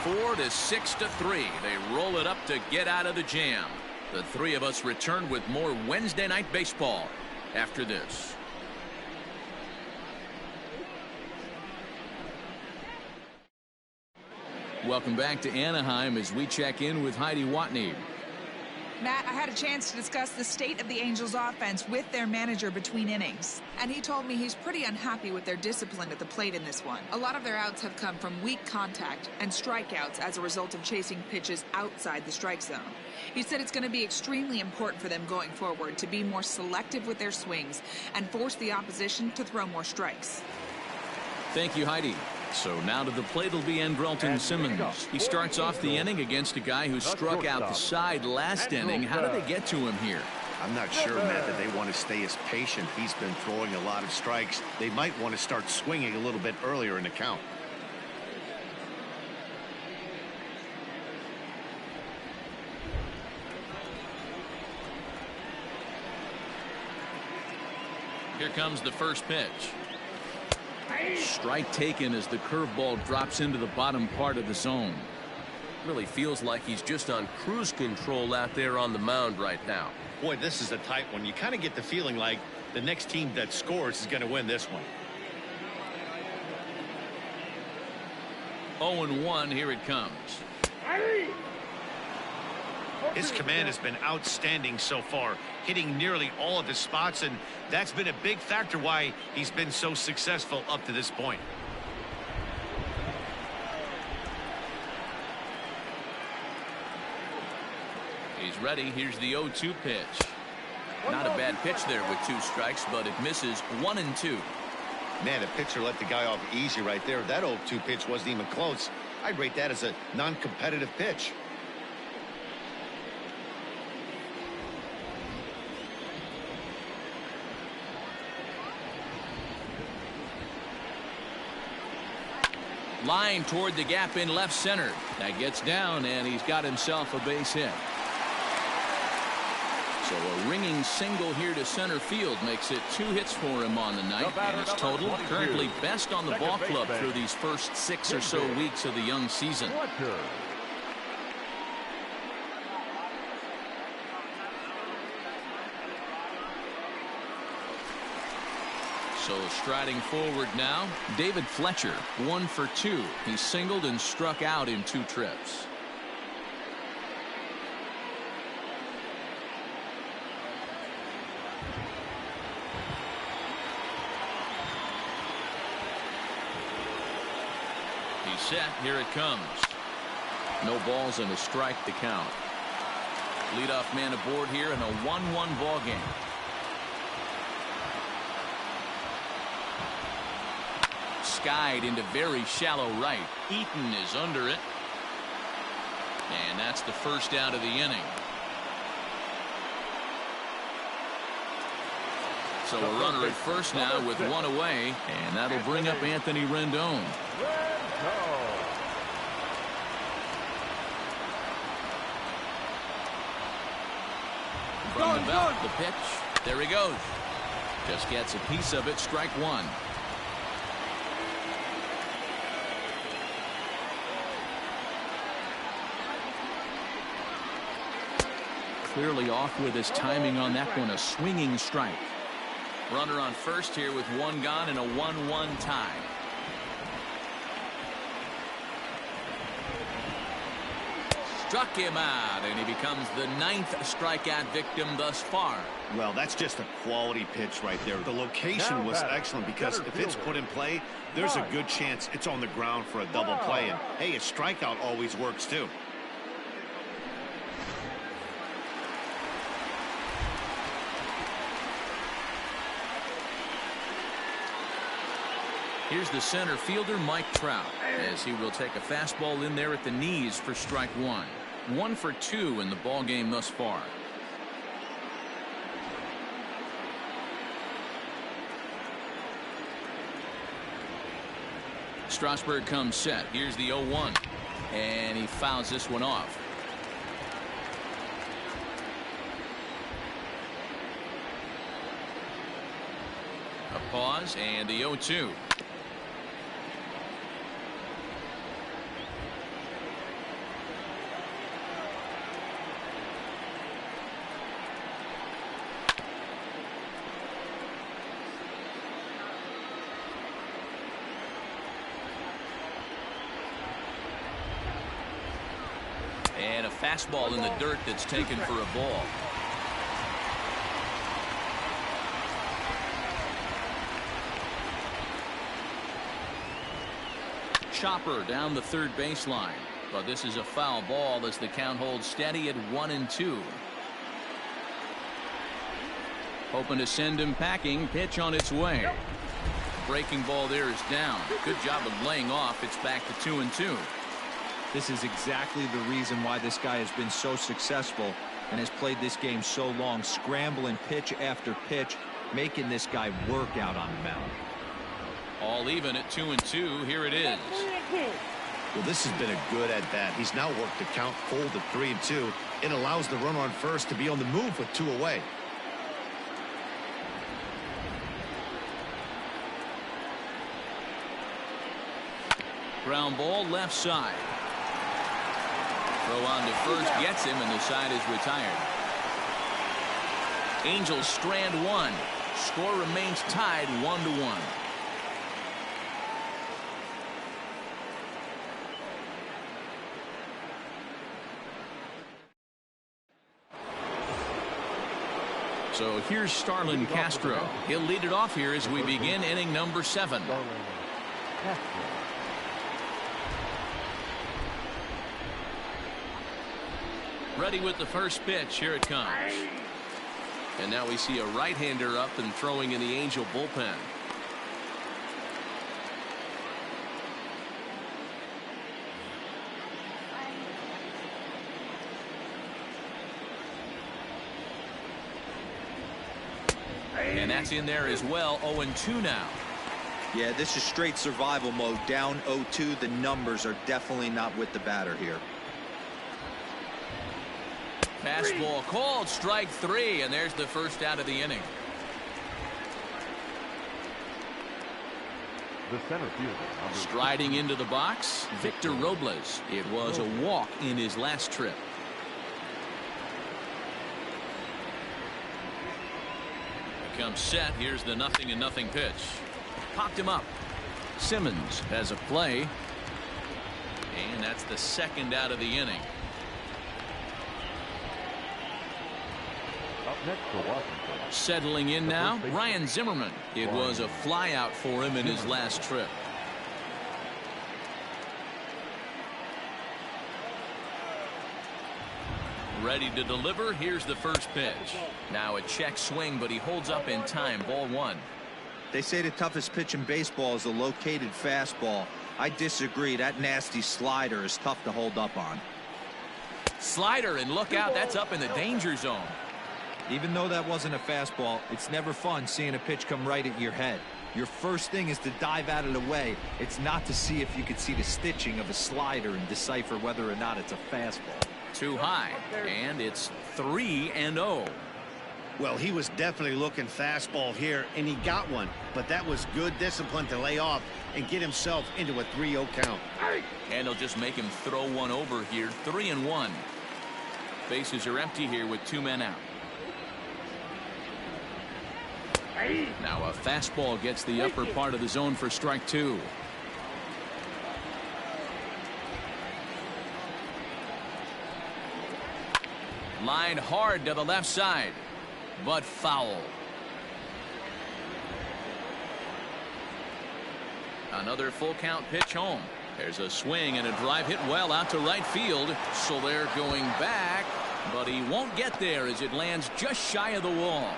4 to 6 to 3. They roll it up to get out of the jam. The three of us return with more Wednesday night baseball after this. Welcome back to Anaheim as we check in with Heidi Watney. Matt, I had a chance to discuss the state of the Angels offense with their manager between innings, and he told me he's pretty unhappy with their discipline at the plate in this one. A lot of their outs have come from weak contact and strikeouts as a result of chasing pitches outside the strike zone. He said it's going to be extremely important for them going forward to be more selective with their swings and force the opposition to throw more strikes. Thank you, Heidi. So now to the plate will be Andrelton Simmons. He starts off the inning against a guy who struck out the side last inning. How did they get to him here? I'm not sure, Matt, that they want to stay as patient. He's been throwing a lot of strikes. They might want to start swinging a little bit earlier in the count. Here comes the first pitch. Strike taken as the curveball drops into the bottom part of the zone. Really feels like he's just on cruise control out there on the mound right now. Boy, this is a tight one. You kind of get the feeling like the next team that scores is going to win this one. 0-1. Here it comes. His command has been outstanding so far, hitting nearly all of his spots, and that's been a big factor why he's been so successful up to this point. He's ready. Here's the 0-2 pitch. Not a bad pitch there with 2 strikes, but it misses. 1-2. Man, a pitcher let the guy off easy right there. That 0-2 pitch wasn't even close. I'd rate that as a non-competitive pitch. Line toward the gap in left center. That gets down, and he's got himself a base hit. So a ringing single here to center field makes it 2 hits for him on the night, and his total currently best on the ball club through these first 6 or so weeks of the young season. So striding forward now, David Fletcher, 1 for 2. He singled and struck out in 2 trips. He's set. Here it comes. No balls and a strike to count. Leadoff man aboard here in a 1-1 ball game. Skied into very shallow right. Eaton is under it. And that's the first out of the inning. So a runner at first now with 1 away, and that'll bring up Anthony Rendon. From the belt, the pitch. There he goes. Just gets a piece of it. Strike 1. Clearly off with his timing on that one. A swinging strike. Runner on first here with 1 gone and a 1-1 tie. Struck him out, and he becomes the 9th strikeout victim thus far. Well, that's just a quality pitch right there. The location was excellent because if it's put in play, there's a good chance it's on the ground for a double play. And hey, a strikeout always works too. Here's the center fielder, Mike Trout, as he will take a fastball in there at the knees for strike 1. 1 for 2 in the ball game thus far. Strasburg comes set. Here's the 0-1, and he fouls this one off. A pause and the 0-2. And a fastball in the dirt that's taken for a ball. Chopper down the third baseline, but this is a foul ball as the count holds steady at 1-2. Hoping to send him packing. Pitch on its way. Breaking ball there is down. Good job of laying off. It's back to 2-2. This is exactly the reason why this guy has been so successful and has played this game so long, scrambling pitch after pitch, making this guy work out on the mound. All even at 2-2. Here it is. Well, this has been a good at bat. He's now worked the count full to 3-2. It allows the runner on first to be on the move with 2 away. Ground ball left side. Throw on to first gets him, and the side is retired. Angels strand one. Score remains tied 1-1. So here's Starlin Castro. He'll lead it off here as we begin inning number 7. Ready with the first pitch. Here it comes. And now we see a right-hander up and throwing in the Angel bullpen. And that's in there as well. 0-2 now. Yeah, this is straight survival mode. Down 0-2. The numbers are definitely not with the batter here. Fastball called, strike 3, and there's the first out of the inning. The center fielder. Striding into the box, Victor Robles. It was a walk in his last trip. Comes set. Here's the 0-0 pitch. Popped him up. Simmons has a play. And that's the second out of the inning. Up next for Washington. Settling in now, Ryan Zimmerman. It was a flyout for him in his last trip. Ready to deliver. Here's the first pitch. Now a check swing, but he holds up in time. Ball 1. They say the toughest pitch in baseball is a located fastball. I disagree. That nasty slider is tough to hold up on. Slider, and look out, that's up in the danger zone. Even though that wasn't a fastball, it's never fun seeing a pitch come right at your head. Your first thing is to dive out of the way. It's not to see if you could see the stitching of a slider and decipher whether or not it's a fastball. Too high, and it's 3-0. Well, he was definitely looking fastball here, and he got one. But that was good discipline to lay off and get himself into a 3-0 count. And he'll just make him throw one over here. 3-1. Bases are empty here with 2 men out. Now a fastball gets the upper part of the zone for strike 2. Lined hard to the left side, but foul. Another full count pitch home. There's a swing and a drive hit well out to right field. Soler going back, but he won't get there as it lands just shy of the wall.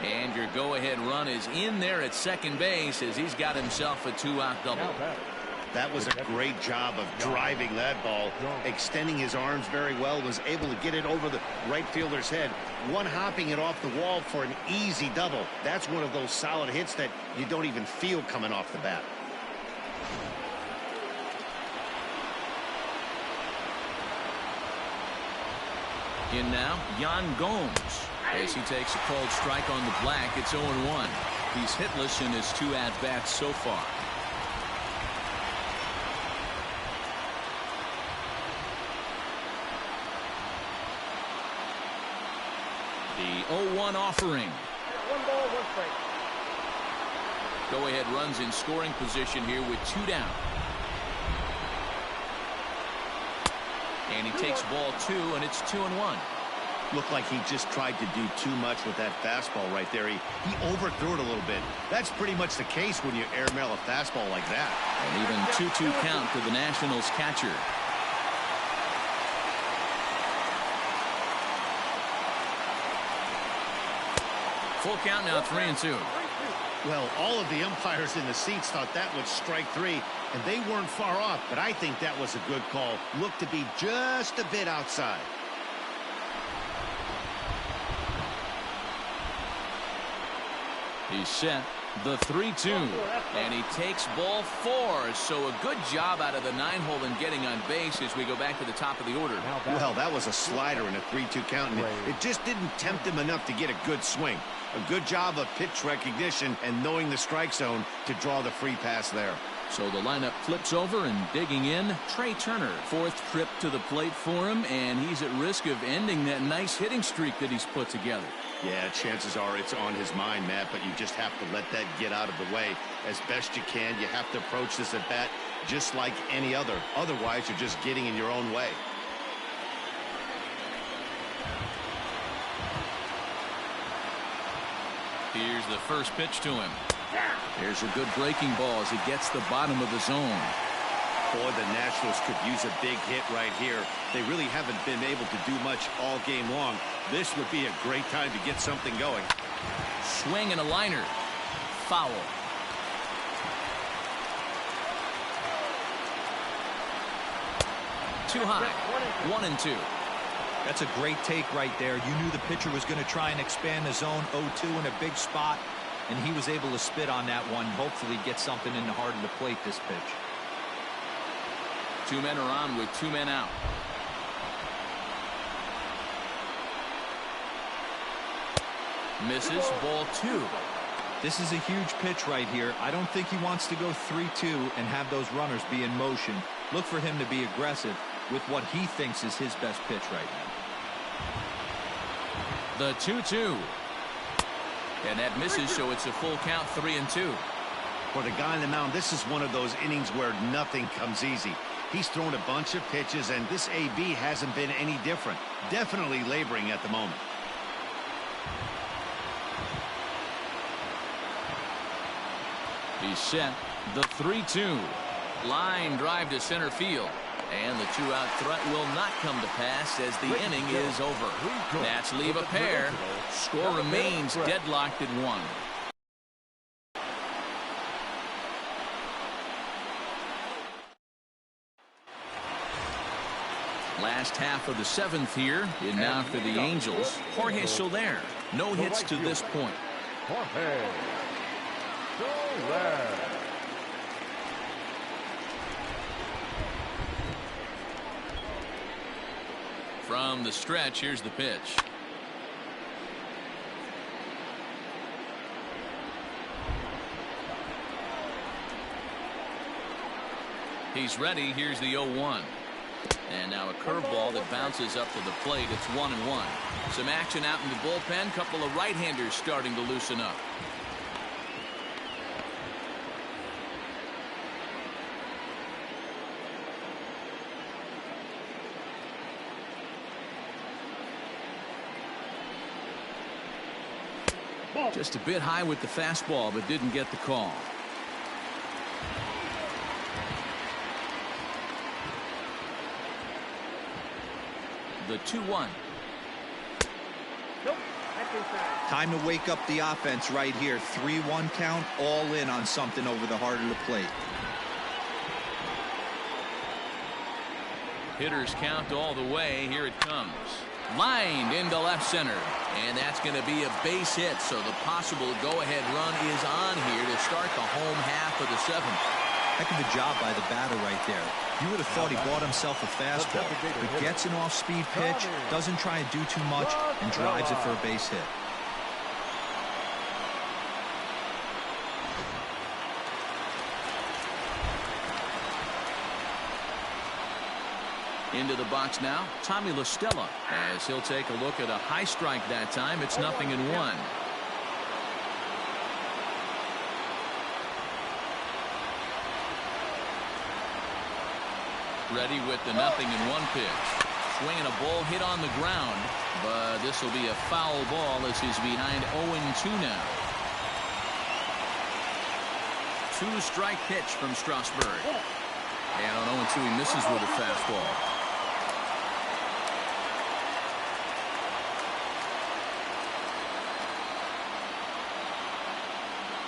And your go-ahead run is in there at second base as he's got himself a 2-out double. That was a great job of driving that ball, extending his arms very well, was able to get it over the right fielder's head, one-hopping it off the wall for an easy double. That's one of those solid hits that you don't even feel coming off the bat. In now, Yan Gomes. As he takes a cold strike on the black, it's 0-1. He's hitless in his 2 at-bats so far. The 0-1 offering. 1 ball, 1 strike. Go-ahead runs in scoring position here with 2 down. And he takes ball 2, and it's 2-1. Looked like he just tried to do too much with that fastball right there. He overthrew it a little bit. That's pretty much the case when you airmail a fastball like that. And even 2-2 count to the Nationals catcher. Full count now, 3-2. Well, all of the umpires in the seats thought that was strike 3, and they weren't far off, but I think that was a good call. Looked to be just a bit outside. He's set. The 3-2. And he takes ball 4. So a good job out of the 9-hole in getting on base as we go back to the top of the order. Well, that was a slider in a 3-2 count, and it just didn't tempt him enough to get a good swing. A good job of pitch recognition and knowing the strike zone to draw the free pass there. So the lineup flips over, and digging in, Trey Turner. Fourth trip to the plate for him, and he's at risk of ending that nice hitting streak that he's put together. Yeah, chances are it's on his mind, Matt, but you just have to let that get out of the way as best you can. You have to approach this at bat just like any other. Otherwise, you're just getting in your own way. Here's the first pitch to him. There's a good breaking ball as it gets the bottom of the zone. Boy, the Nationals could use a big hit right here. They really haven't been able to do much all game long. This would be a great time to get something going. Swing and a liner. Foul. Too high. 1-2. That's a great take right there. You knew the pitcher was going to try and expand the zone 0-2 in a big spot, and he was able to spit on that one. Hopefully get something in the heart of the plate this pitch. 2 men are on with 2 men out. Misses. Ball 2. This is a huge pitch right here. I don't think he wants to go 3-2 and have those runners be in motion. Look for him to be aggressive with what he thinks is his best pitch right now. The 2-2. And that misses, so it's a full count, 3-2. For the guy on the mound, this is one of those innings where nothing comes easy. He's thrown a bunch of pitches, and this AB hasn't been any different. Definitely laboring at the moment. He's set. The 3-2. Line drive to center field. And the 2-out threat will not come to pass as the inning is over. Nats leave a pair. Score remains deadlocked at 1. Last half of the 7th here. And now for the Angels, Jorge Soler. No hits to this point. Jorge Soler. From the stretch, here's the pitch. He's ready. Here's the 0-1. And now a curveball that bounces up to the plate. It's 1-1. Some action out in the bullpen. Couple of right-handers starting to loosen up. Just a bit high with the fastball, but didn't get the call. The 2-1. Nope. That's inside. Time to wake up the offense right here. 3-1 count, all in on something over the heart of the plate. Hitters count all the way. Here it comes. Lined into left center. And that's going to be a base hit. So the possible go-ahead run is on here to start the home half of the 7th. Heck of a job by the batter right there. You would have thought he bought himself a fastball, but gets an off-speed pitch, doesn't try and do too much, and drives it for a base hit. Into the box now, Tommy La Stella, as he'll take a look at a high strike that time. It's 0-1. Ready with the 0-1 pitch. Swinging a ball hit on the ground, but this will be a foul ball as he's behind 0-2 now. 2-strike pitch from Strasburg. And on 0-2 he misses with a fastball.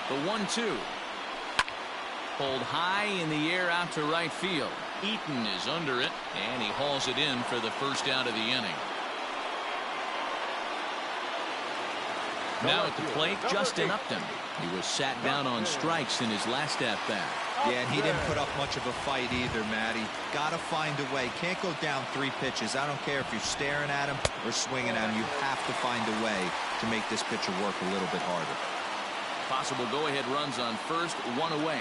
The 1-2. Pulled high in the air out to right field. Eaton is under it, and he hauls it in for the first out of the inning. Now at the plate, Justin Upton. He was sat down on strikes in his last at-bat. Yeah, and he didn't put up much of a fight either, Matty. Got to find a way. Can't go down 3 pitches. I don't care if you're staring at him or swinging at him. You have to find a way to make this pitcher work a little bit harder. Possible go-ahead runs on first, 1 away.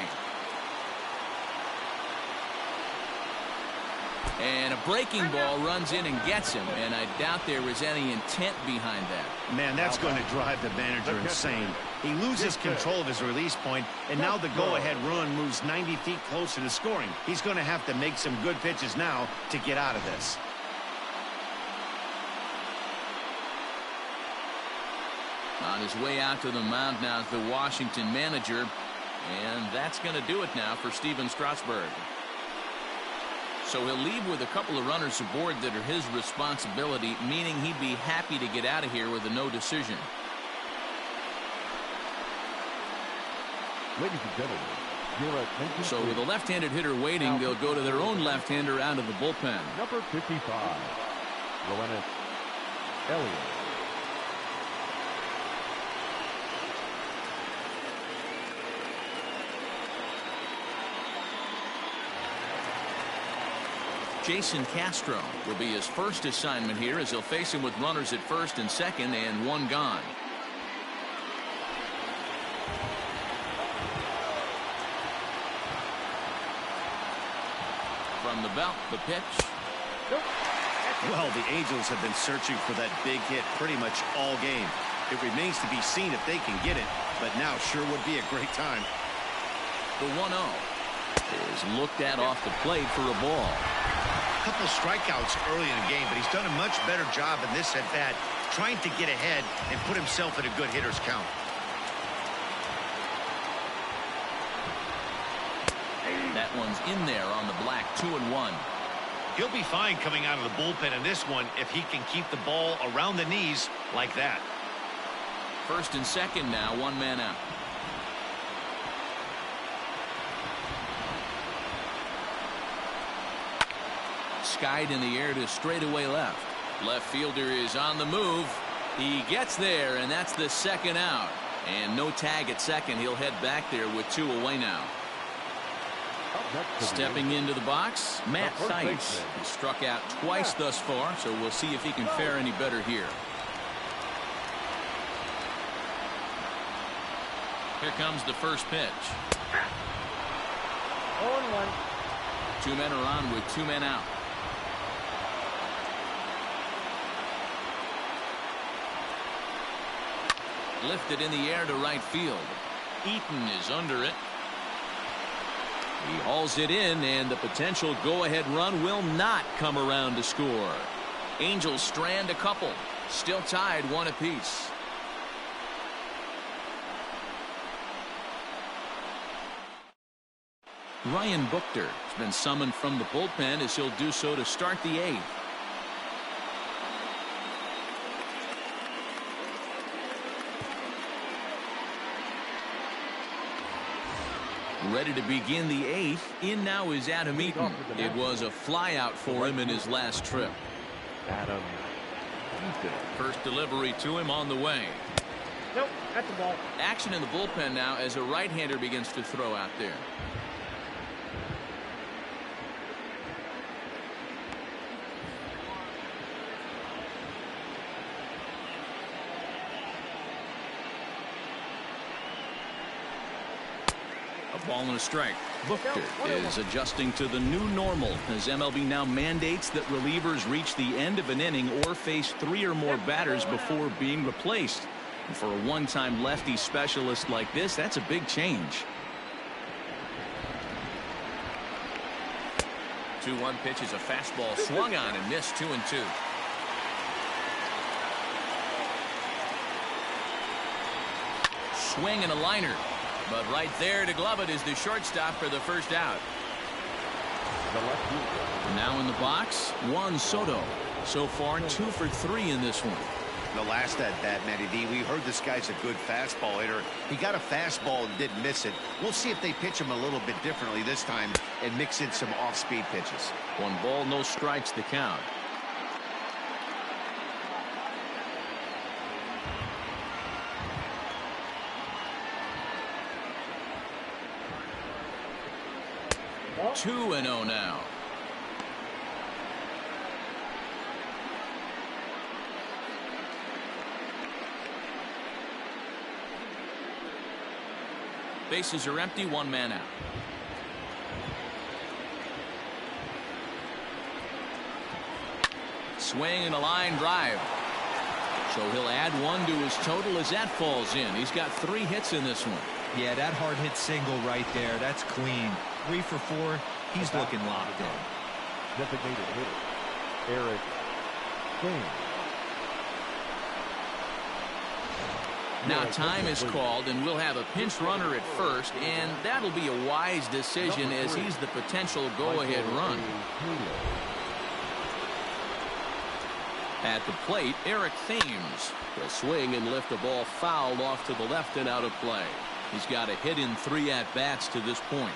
And a breaking ball runs in and gets him, and I doubt there was any intent behind that. Man, that's going to drive the manager insane. He loses control of his release point, and now the go-ahead run moves 90 feet closer to scoring. He's going to have to make some good pitches now to get out of this. On his way out to the mound now is the Washington manager, and that's going to do it now for Steven Strasburg. So he'll leave with a couple of runners aboard that are his responsibility, meaning he'd be happy to get out of here with a no decision. Ladies and gentlemen, your attention. So with a left-handed hitter waiting, they'll go to their own left-hander out of the bullpen. Number 55, Rowanus Elliott. Jason Castro will be his first assignment here as he'll face him with runners at first and second and one gone. From the belt, the pitch. Well, the Angels have been searching for that big hit pretty much all game. It remains to be seen if they can get it, but now sure would be a great time. The 1-0 is looked at off the plate for a ball. A couple strikeouts early in the game, but he's done a much better job in this at-bat trying to get ahead and put himself in a good hitter's count. That one's in there on the black. 2-1. He'll be fine coming out of the bullpen in this one if he can keep the ball around the knees like that. First and second now, one man out. Skied in the air to straightaway left. Left fielder is on the move. He gets there, and that's the second out. And no tag at second. He'll head back there with two away now. Stepping into the box, Matt Theis. He struck out twice thus far, so we'll see if he can fare any better here. Here comes the first pitch. 0-1. Two men are on with two men out. Lifted in the air to right field. Eaton is under it. He hauls it in, and the potential go-ahead run will not come around to score. Angels strand a couple. Still tied, one apiece. Ryan Buchter has been summoned from the bullpen as he'll do so to start the eighth. Ready to begin the eighth. In now is Adam Eaton. It was a flyout for him in his last trip. Adam Eaton. First delivery to him on the way. Nope, that's a ball. Action in the bullpen now as a right-hander begins to throw out there. A ball and a strike. Buchter is adjusting to the new normal as MLB now mandates that relievers reach the end of an inning or face three or more batters before being replaced. And for a one-time lefty specialist like this, that's a big change. 2-1 pitch is a fastball swung on and missed. 2-2. Swing and a liner. But right there to glove it is the shortstop for the first out. Now in the box, Juan Soto. So far 2 for 3 in this one. The last at bat, Matty D, we heard this guy's a good fastball hitter. He got a fastball and didn't miss it. We'll see if they pitch him a little bit differently this time and mix in some off-speed pitches. 1 ball, no strikes the count. Ball. 2-0 now. Bases are empty, 1 man out. swing and a line drive. So he'll add one to his total as that falls in. He's got 3 hits in this one. Yeah, that hard hit single right there. That's clean. 3 for 4. He's looking locked in. Designated hitter, Eric Thames. Now time is called, and we'll have a pinch runner at first, and that'll be a wise decision as he's the potential go-ahead run. At the plate, Eric Thames. The swing and lift the ball fouled off to the left and out of play. He's got a hit in 3 at-bats to this point.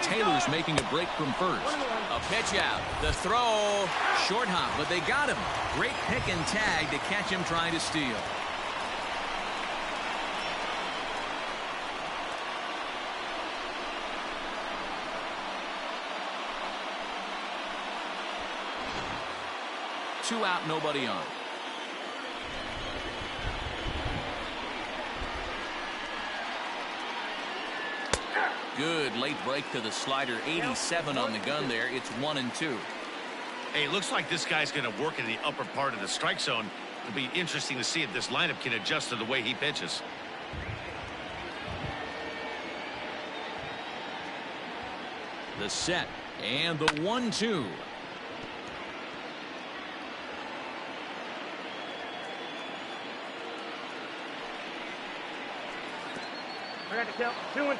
Taylor's making a break from first. A pitch out. The throw. Short hop, but they got him. Great pick and tag to catch him trying to steal. Two out, nobody on. Good late break to the slider. 87 on the gun there. It's 1-2. Hey, it looks like this guy's going to work in the upper part of the strike zone. It'll be interesting to see if this lineup can adjust to the way he pitches. The set and the 1-2. I got to count 2-2.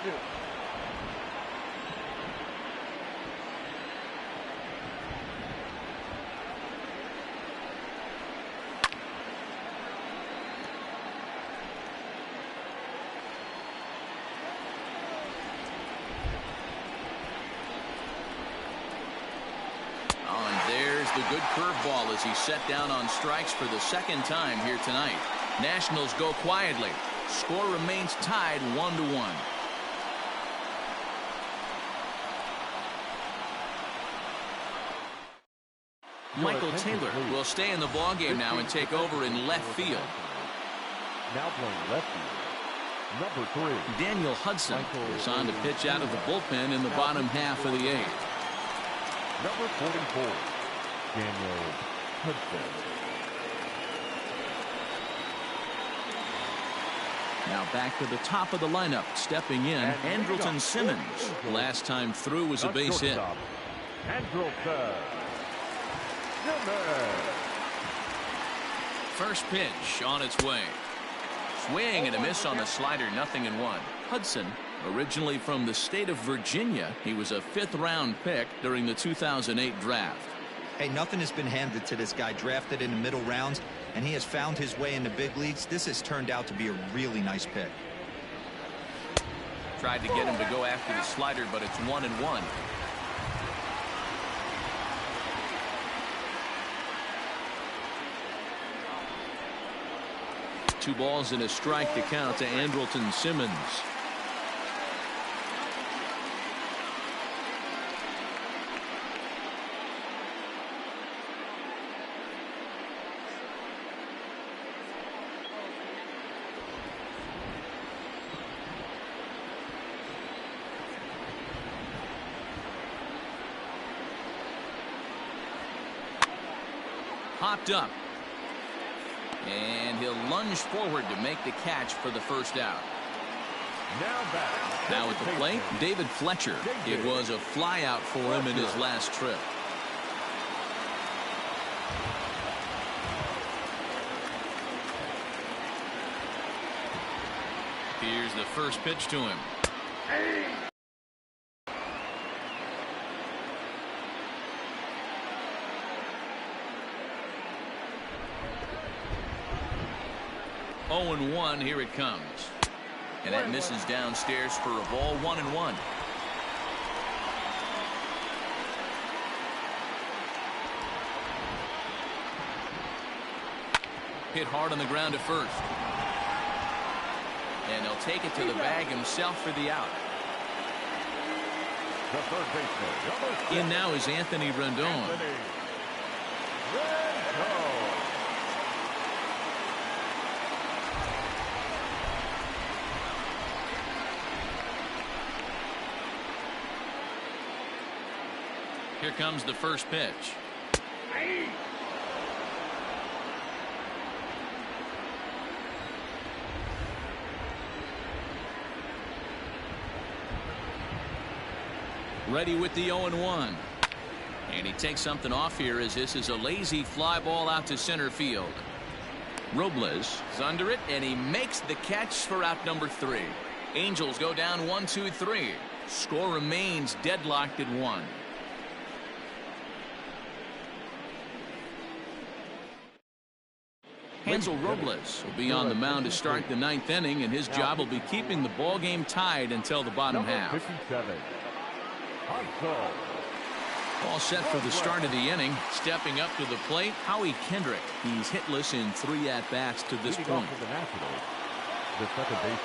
The good curveball as he's set down on strikes for the 2nd time here tonight. Nationals go quietly. Score remains tied 1-1. Michael Taylor will stay in the ballgame now and take over in left field. Now playing left field, number 3. Daniel Hudson is on to pitch out of the bullpen in the bottom half of the 8th. Number 44. Daniel Hudson. Now back to the top of the lineup. Stepping in, Andrelton Simmons. Last time through was a base hit. Andrelton Simmons. First pitch on its way. Swing and a miss on the slider. 0-1. Hudson, originally from the state of Virginia, he was a 5th-round pick during the 2008 draft. Hey, nothing has been handed to this guy. Drafted in the middle rounds, and he has found his way in the big leagues. This has turned out to be a really nice pick. Tried to get him to go after the slider, but it's 1-1. Two balls and a strike to count to Andrelton Simmons. Popped up. And he'll lunge forward to make the catch for the first out. Now at the plate, David Fletcher. It was a flyout for him in his last trip. Here's the first pitch to him. Oh, 1, here it comes. And that misses downstairs for a ball. 1-1. Hit hard on the ground at first. And he'll take it to the bag himself for the out. The third baseman, In now is Anthony Rendon. Here comes the first pitch. Ready with the 0-1. And he takes something off here as this is a lazy fly ball out to center field. Robles is under it, and he makes the catch for out number 3. Angels go down 1-2-3. Score remains deadlocked at 1. Hansel Robles will be on the mound to start the 9th inning, and his job will be keeping the ball game tied until the bottom half. 57. All set for the start of the inning. Stepping up to the plate, Howie Kendrick. He's hitless in 3 at-bats to this point.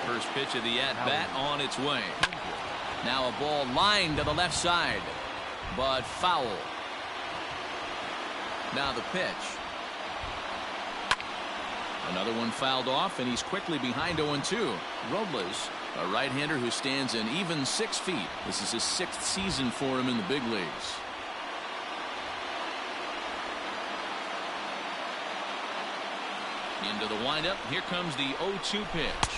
First pitch of the at-bat on its way. Now a ball lined to the left side, but foul. Now the pitch. Another one fouled off, and he's quickly behind 0-2. Robles, a right-hander who stands an even 6 feet. This is his 6th season for him in the big leagues. Into the windup. Here comes the 0-2 pitch.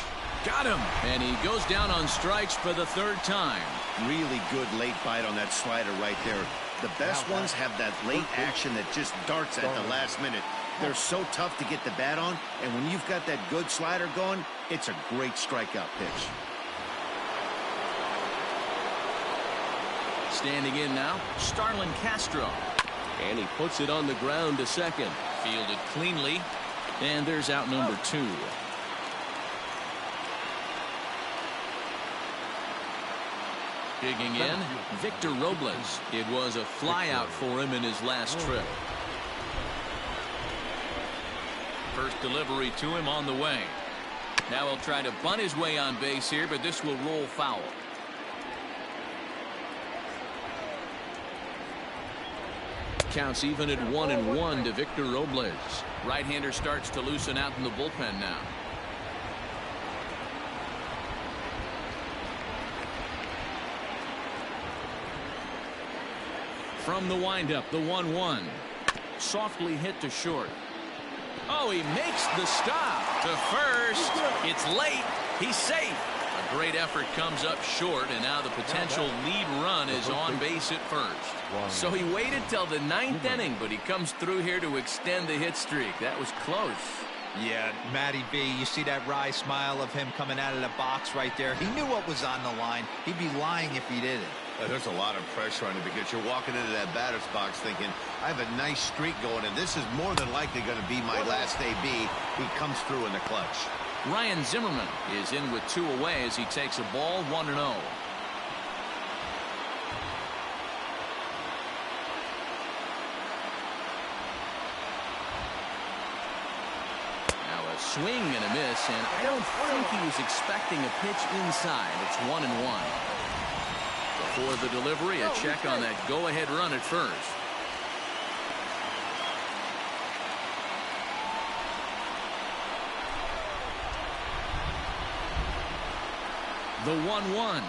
Got him. And he goes down on strikes for the 3rd time. Really good late bite on that slider right there. The best ones have that late action that just darts at the last minute. They're so tough to get the bat on, and when you've got that good slider going, it's a great strikeout pitch. Standing in now, Starlin Castro. And he puts it on the ground to second. Fielded cleanly. And there's out number 2. Digging in, Victor Robles. It was a flyout for him in his last trip. First delivery to him on the way. Now he'll try to bunt his way on base here, but this will roll foul. Counts even at 1-1 to Victor Robles. Right-hander starts to loosen out in the bullpen now. From the windup, the 1-1. Softly hit to short. Oh, he makes the stop to first. It's late. He's safe. A great effort comes up short, and now the potential lead run is on base at first. So he waited till the 9th inning, but he comes through here to extend the hit streak. That was close. Yeah, Matty B, you see that wry smile of him coming out of the box right there. He knew what was on the line. He'd be lying if he didn't. There's a lot of pressure on it because you're walking into that batter's box thinking, I have a nice streak going, and this is more than likely going to be my last AB. He comes through in the clutch. Ryan Zimmerman is in with 2 away as he takes a ball 1-0. Now a swing and a miss, and I don't think he was expecting a pitch inside. It's 1-1. Before the delivery, a check on that go-ahead run at first. The 1-1.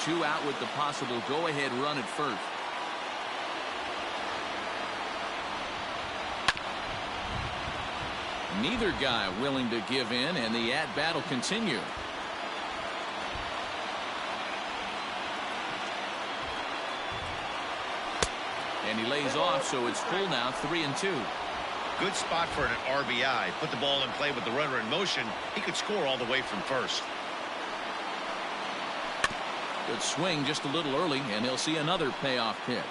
Two out with the possible go-ahead run at first. Neither guy willing to give in, and the at-bat will continue. And he lays off, so it's full now, 3-2. Good spot for an RBI. Put the ball in play with the runner in motion. He could score all the way from first. Good swing just a little early, and he'll see another payoff pitch.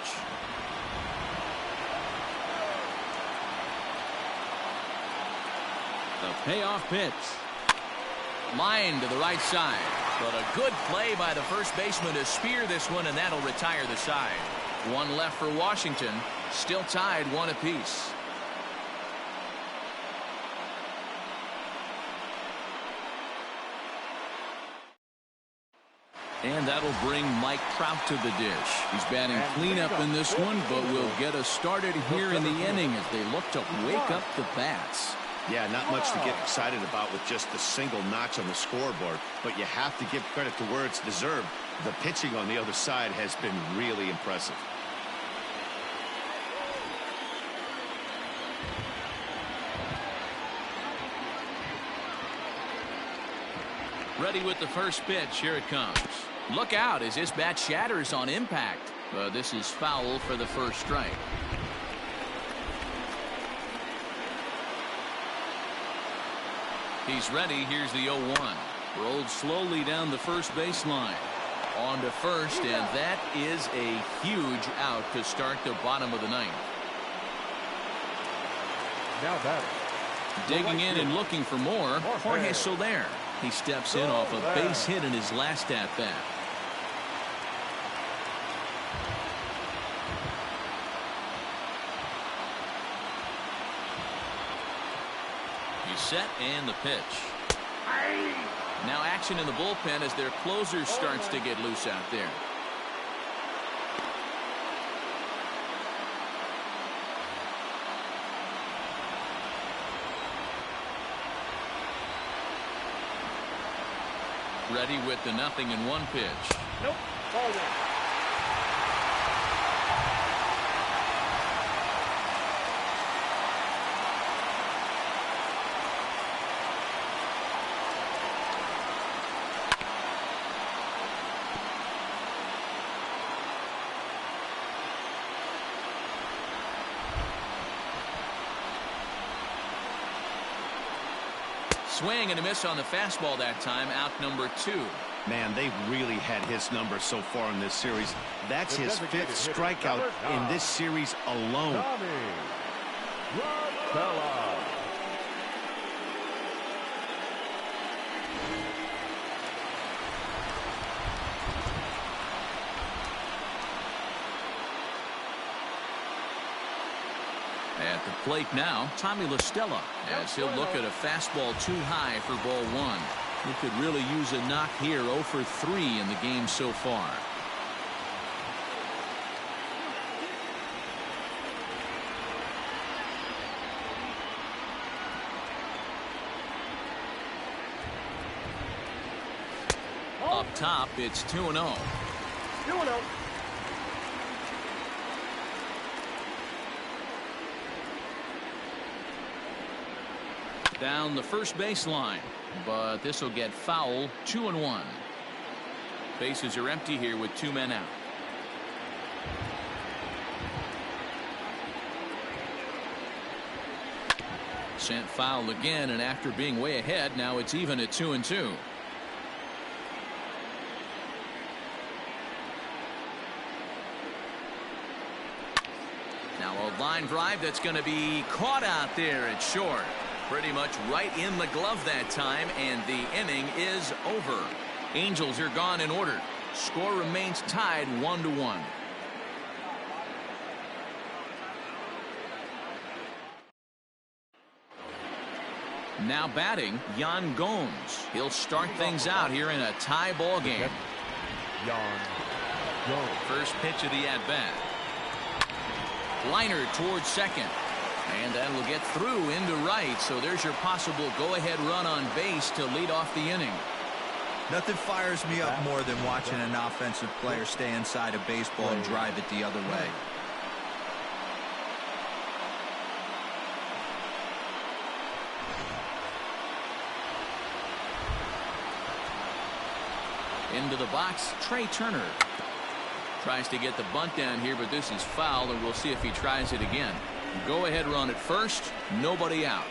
The payoff pitch. Line to the right side. But a good play by the first baseman to spear this one, and that'll retire the side. One left for Washington. Still tied 1 apiece. And that'll bring Mike Trout to the dish. He's batting cleanup in this one, but will get us started here in the inning as they look to wake up the bats. Yeah, not much to get excited about with just a single notch on the scoreboard, but you have to give credit to where it's deserved. The pitching on the other side has been really impressive. Ready with the first pitch. Here it comes. Look out as this bat shatters on impact. This is foul for the first strike. He's ready. Here's the 0-1. Rolled slowly down the first baseline. On to first, and that is a huge out to start the bottom of the ninth. Now batting. Digging in and looking for more, Jorge Soler. He steps in off a base hit in his last at-bat. He's set, and the pitch. Now action in the bullpen as their closer starts to get loose out there. Ready with the 0-1 pitch. Nope. Ball one. Swing and a miss on the fastball that time. Out number 2. Man, they've really had his number so far in this series. That's his 5th strikeout in this series alone. At the plate now, Tommy La Stella, as he'll look at a fastball too high for ball 1. He could really use a knock here. 0 for 3 in the game so far. Up top, it's 2-0. 2-0. Down the first baseline, but this will get foul. 2-1. Bases are empty here with 2 men out. Sent foul again, and after being way ahead, now it's even at 2-2. Now a line drive that's going to be caught out there at short. Pretty much right in the glove that time, and the inning is over. Angels are gone in order. Score remains tied 1-1. Now batting, Yan Gomes. He'll start things out here in a tie ball game. Yan Gomes. First pitch of the at-bat. Liner towards second. And that will get through into right. So there's your possible go-ahead run on base to lead off the inning. Nothing fires me up more than watching an offensive player stay inside a baseball and drive it the other way. Into the box, Trey Turner. Tries to get the bunt down here, but this is foul, and we'll see if he tries it again. Go ahead run at first, nobody out.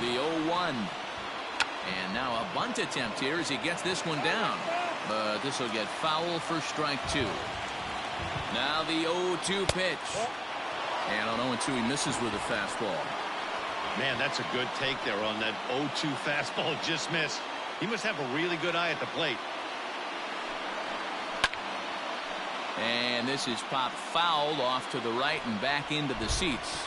The 0-1. And now a bunt attempt here as he gets this one down. But this will get foul for strike 2. Now the 0-2 pitch. And on 0-2 he misses with a fastball. Man, that's a good take there on that 0-2 fastball. Just missed. He must have a really good eye at the plate. And this is popped foul off to the right and back into the seats.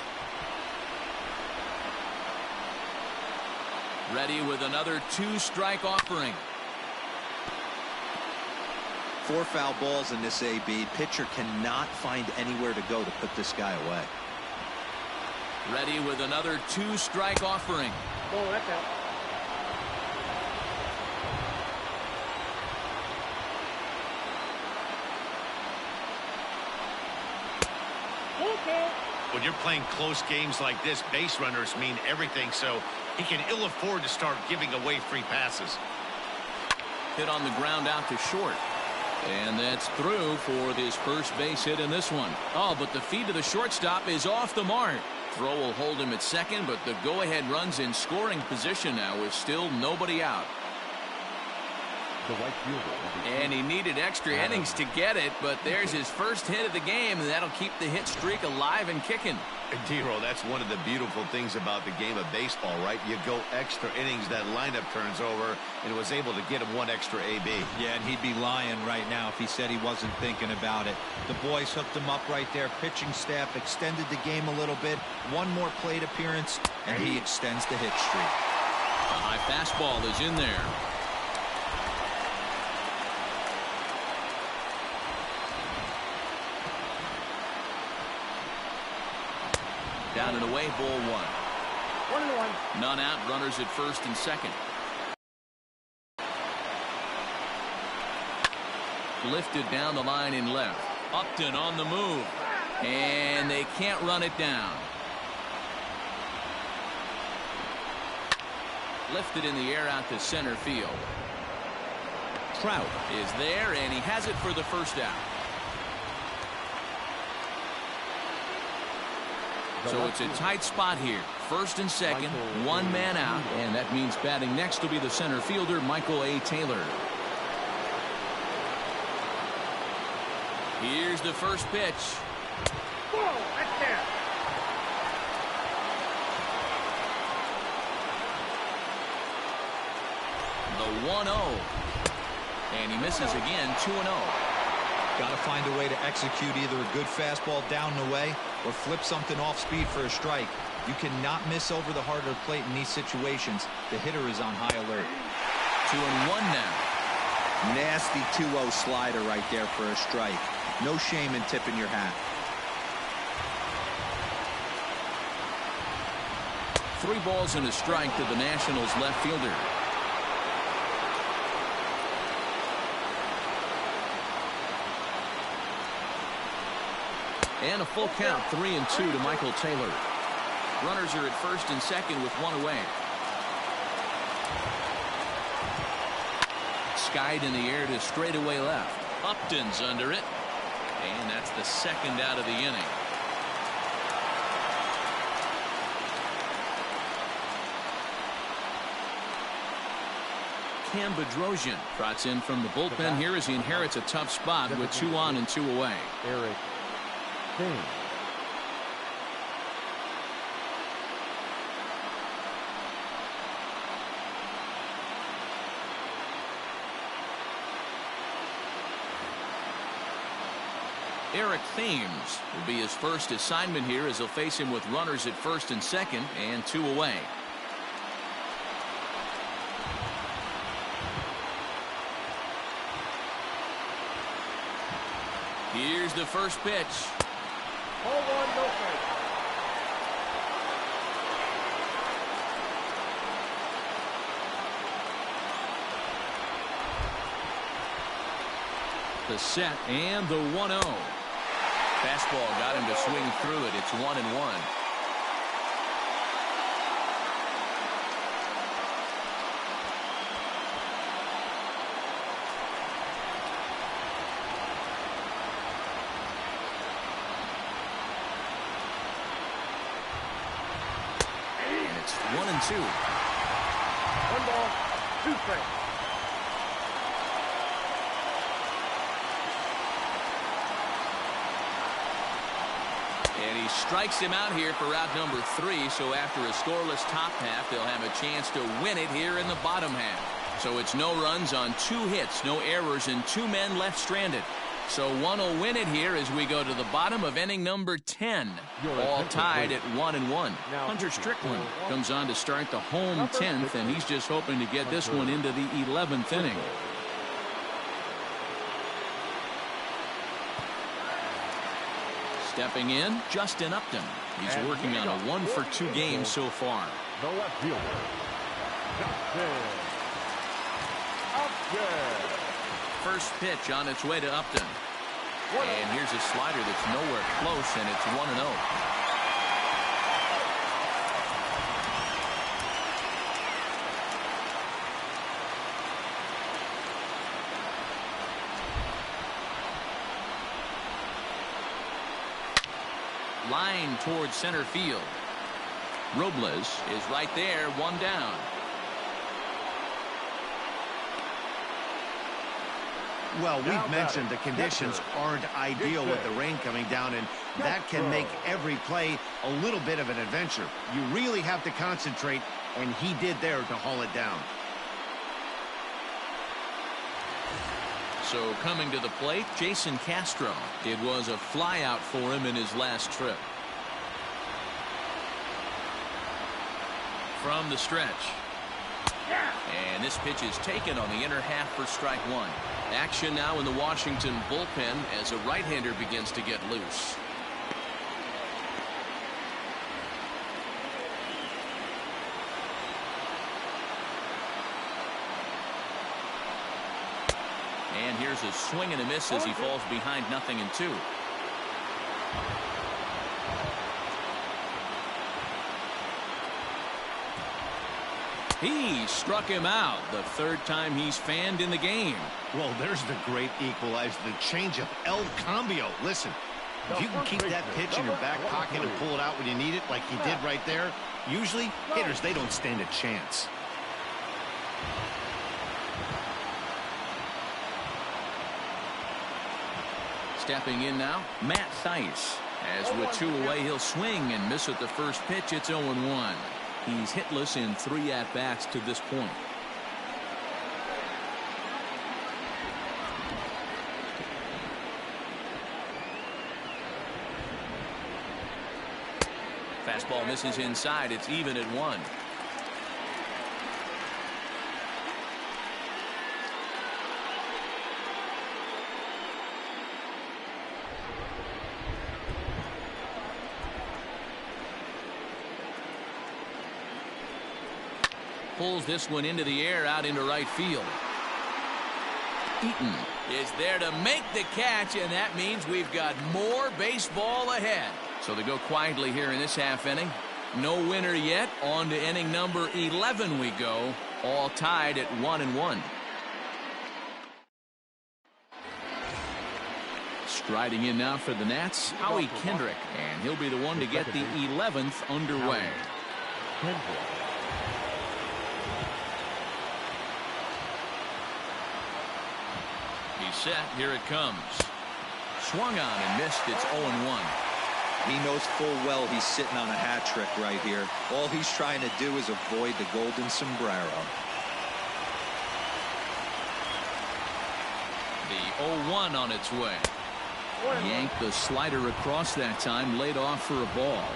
Ready with another 2-strike offering. 4 foul balls in this AB. Pitcher cannot find anywhere to go to put this guy away. Ready with another 2-strike offering. Oh, that's out. Okay. When you're playing close games like this, base runners mean everything, so he can ill afford to start giving away free passes. Hit on the ground out to short. And that's through for his first base hit in this one. Oh, but the feed to the shortstop is off the mark. Throw will hold him at second, but the go-ahead run's in scoring position now with still nobody out. The right fielder. And he needed extra innings to get it, but there's his first hit of the game, and that'll keep the hit streak alive and kicking. D-Roll, that's one of the beautiful things about the game of baseball, right? You go extra innings, that lineup turns over, and was able to get him 1 extra AB. Yeah, and he'd be lying right now if he said he wasn't thinking about it. The boys hooked him up right there. Pitching staff extended the game a little bit. 1 more plate appearance, and he extends the hit streak. The high fastball is in there. Down and away, ball 1. 1-1. None out, runners at first and second. Lifted down the line in left. Upton on the move. And they can't run it down. Lifted in the air out to center field. Trout is there, and he has it for the first out. So it's a tight spot here. First and second, 1 man out, and that means batting next will be the center fielder, Michael A. Taylor. Here's the first pitch. Whoa, that's there. The 1-0. And he misses again, 2-0. Got to find a way to execute either a good fastball down and away or flip something off speed for a strike. You cannot miss over the heart of the plate in these situations. The hitter is on high alert. 2-1 now. Nasty 2-0 slider right there for a strike. No shame in tipping your hat. 3 balls and a strike to the Nationals left fielder. And a full count, 3-2 to Michael Taylor. Runners are at first and second with 1 away. Skied in the air to straightaway left. Upton's under it. And that's the second out of the inning. Cam Bedrosian trots in from the bullpen here as he inherits a tough spot with 2 on and 2 away. Eric Thames. Eric Thames will be his first assignment here as he'll face him with runners at first and second and 2 away. Here's the first pitch. Ball 1, no strike. The set and the 1-0. Fastball got him to swing through it. It's 1-1. And it's 1-2. 1 ball, 2 strikes. And he strikes him out here for route number 3. So after a scoreless top half, they'll have a chance to win it here in the bottom half. So it's no runs on 2 hits, no errors, and 2 men left stranded. So one will win it here as we go to the bottom of inning number 10. All tied at 1-1. Hunter Strickland comes on to start the home 10th, and he's just hoping to get this one into the 11th inning. Stepping in, Justin Upton. He's working on a 1-for-2 game so far. The left fielder, Justin Upton. First pitch on its way to Upton. And here's a slider that's nowhere close, and it's 1-0. Line towards center field. Robles is right there, one down. Well, we've mentioned the conditions aren't ideal with the rain coming down, and that can make every play a little bit of an adventure. You really have to concentrate, and he did there to haul it down. So coming to the plate, Jason Castro. It was a flyout for him in his last trip. From the stretch. And this pitch is taken on the inner half for strike one. Action now in the Washington bullpen as a right-hander begins to get loose. And here's a swing and a miss as he falls behind 0-2. He struck him out the third time he's fanned in the game. Well, there's the great equalizer, the changeup, El Cambio. Listen, if you can keep that pitch in your back pocket and pull it out when you need it like he did right there, usually hitters, they don't stand a chance. Stepping in now, Matt Thaiss. As with two away, he'll swing and miss at the first pitch. It's 0-1. He's hitless in 3 at-bats to this point. Fastball misses inside. It's even at 1. Pulls this one into the air out into right field. Eaton is there to make the catch, and that means we've got more baseball ahead. So they go quietly here in this half inning. No winner yet. On to inning number 11 we go. All tied at 1-1. Striding in now for the Nats, Howie Kendrick, and he'll be the one to get the 11th underway. He's set. Here it comes. Swung on and missed. It's 0-1. He knows full well he's sitting on a hat trick right here. All he's trying to do is avoid the golden sombrero. The 0-1 on its way. Yanked the slider across that time, laid off for a ball.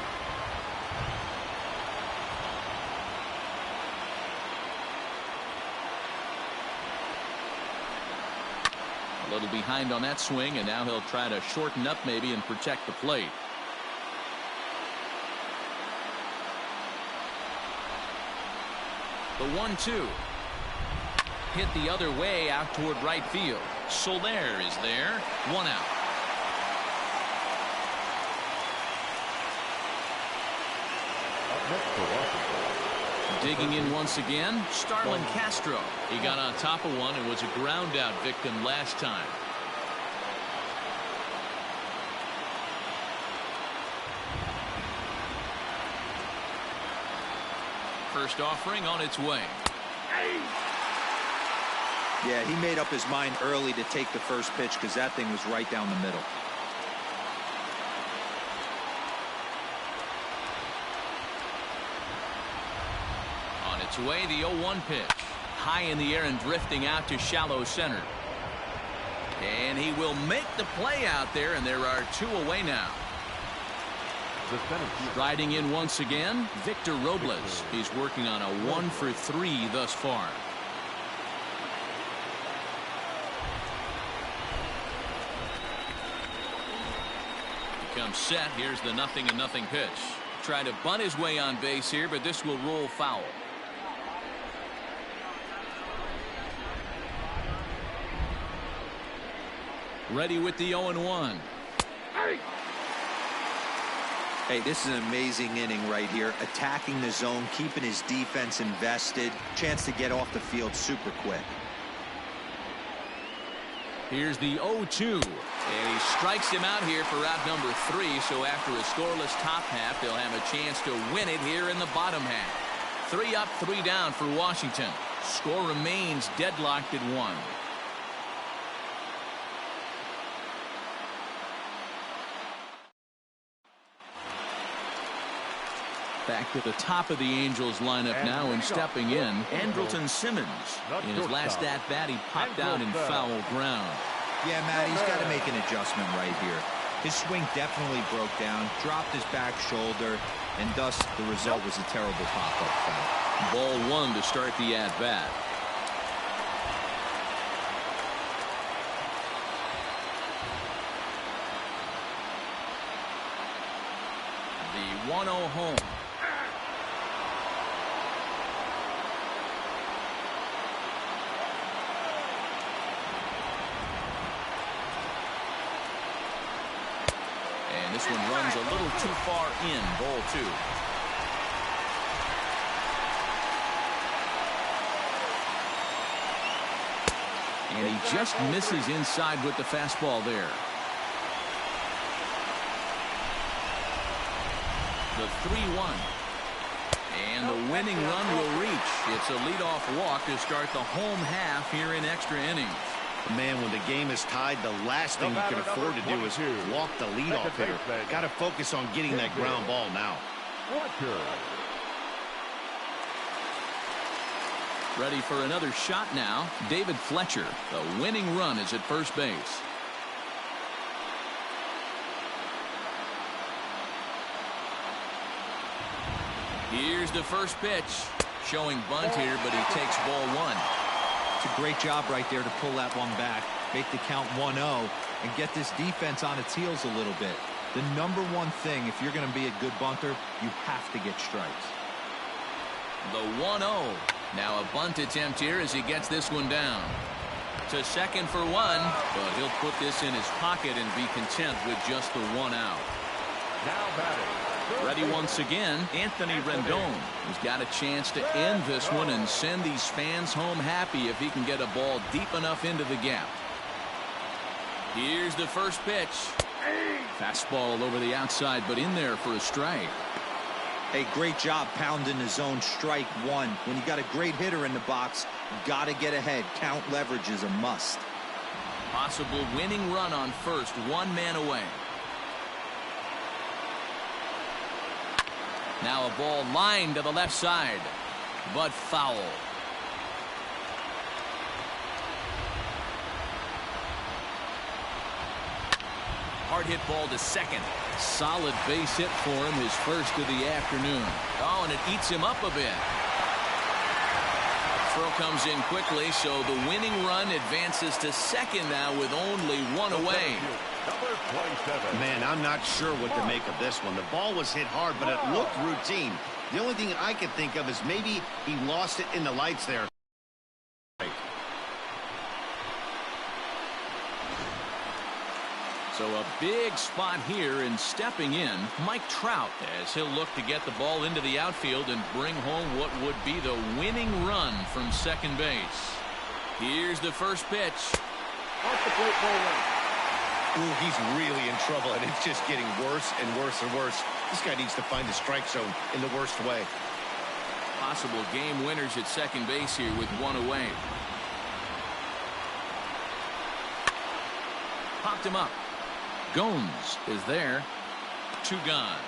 A little behind on that swing, and now he'll try to shorten up maybe and protect the plate. The 1-2. Hit the other way out toward right field. Soler is there. 1 out. Digging in once again, Starlin Castro. He got on top of one and was a ground out victim last time. First offering on its way. Yeah, he made up his mind early to take the first pitch because that thing was right down the middle. On its way, the 0-1 pitch. High in the air and drifting out to shallow center. And he will make the play out there, and there are 2 away now. Riding in once again, Victor Robles. He's working on a 1 for 3 thus far. He comes set. Here's the 0-0 pitch. Trying to bunt his way on base here, but this will roll foul. Ready with the 0-1. Hey, this is an amazing inning right here. Attacking the zone, keeping his defense invested. Chance to get off the field super quick. Here's the 0-2. And he strikes him out here for out number 3. So after a scoreless top half, they'll have a chance to win it here in the bottom half. 3 up, 3 down for Washington. Score remains deadlocked at 1. Back to the top of the Angels lineup now, and stepping in, Andrelton Simmons. In his last at-bat, he popped out in foul ground. Yeah, Matt, he's got to make an adjustment right here. His swing definitely broke down, dropped his back shoulder, and thus the result was a terrible pop-up foul. Ball 1 to start the at-bat. The 1-0 home. And this one runs a little too far in. Ball 2. And he just misses inside with the fastball there. The 3-1. And the winning run will reach. It's a leadoff walk to start the home half here in extra innings. Man, when the game is tied, the last thing you can afford to do is walk the leadoff hitter. Got to focus on getting that ground ball now. Ready for another shot now. David Fletcher. The winning run is at first base. Here's the first pitch. Showing bunt here, but he takes ball 1. It's a great job right there to pull that one back, make the count 1-0, and get this defense on its heels a little bit. The number one thing, if you're going to be a good bunter, you have to get strikes. The 1-0. Now a bunt attempt here as he gets this one down. To second for 1, but he'll put this in his pocket and be content with just the 1 out. Now batting. Ready once again, Anthony Rendon. He's got a chance to end this one and send these fans home happy if he can get a ball deep enough into the gap. Here's the first pitch. Fastball over the outside, but in there for a strike. Hey, great job pounding the zone. Strike 1. When you got a great hitter in the box, you got to get ahead. Count leverage is a must. Possible winning run on first, 1 man away. Now a ball lined to the left side, but foul. Hard hit ball to second. Solid base hit for him, his first of the afternoon. Oh, and it eats him up a bit. Throw comes in quickly, so the winning run advances to second now with only 1 away. Man, I'm not sure what to make of this one. The ball was hit hard, but it looked routine. The only thing I could think of is maybe he lost it in the lights there. So a big spot here, and stepping in, Mike Trout, as he'll look to get the ball into the outfield and bring home what would be the winning run from second base. Here's the first pitch. Off the plate, ball 1. Ooh, he's really in trouble, and it's just getting worse and worse and worse. This guy needs to find the strike zone in the worst way. Possible game winners at second base here with 1 away. Popped him up. Gomes is there. 2 gone.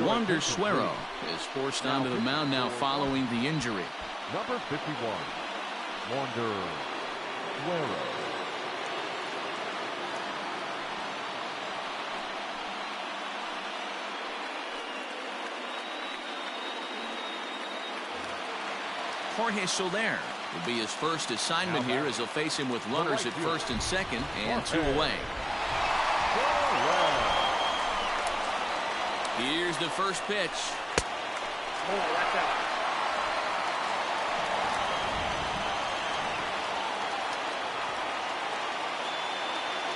Wander Suero is forced onto the mound now following the injury. Number 51, Wander Suero. Jorge Soler will be his first assignment here as he'll face him with runners at first and second and 2 away. Here's the first pitch.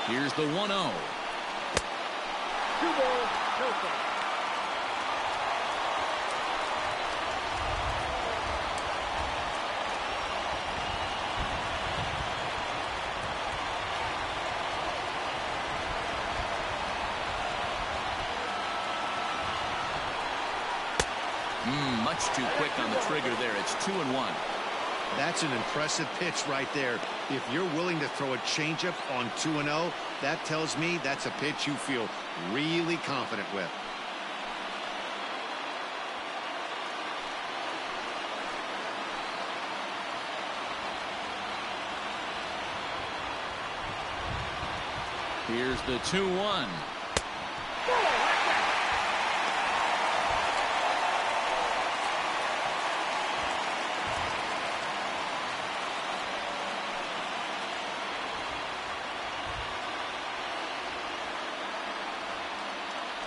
Here's the 1-0. 2 balls, no strikes. Much too quick on the trigger there. It's 2-1. That's an impressive pitch right there. If you're willing to throw a changeup on 2-0, that tells me that's a pitch you feel really confident with. Here's the 2-1.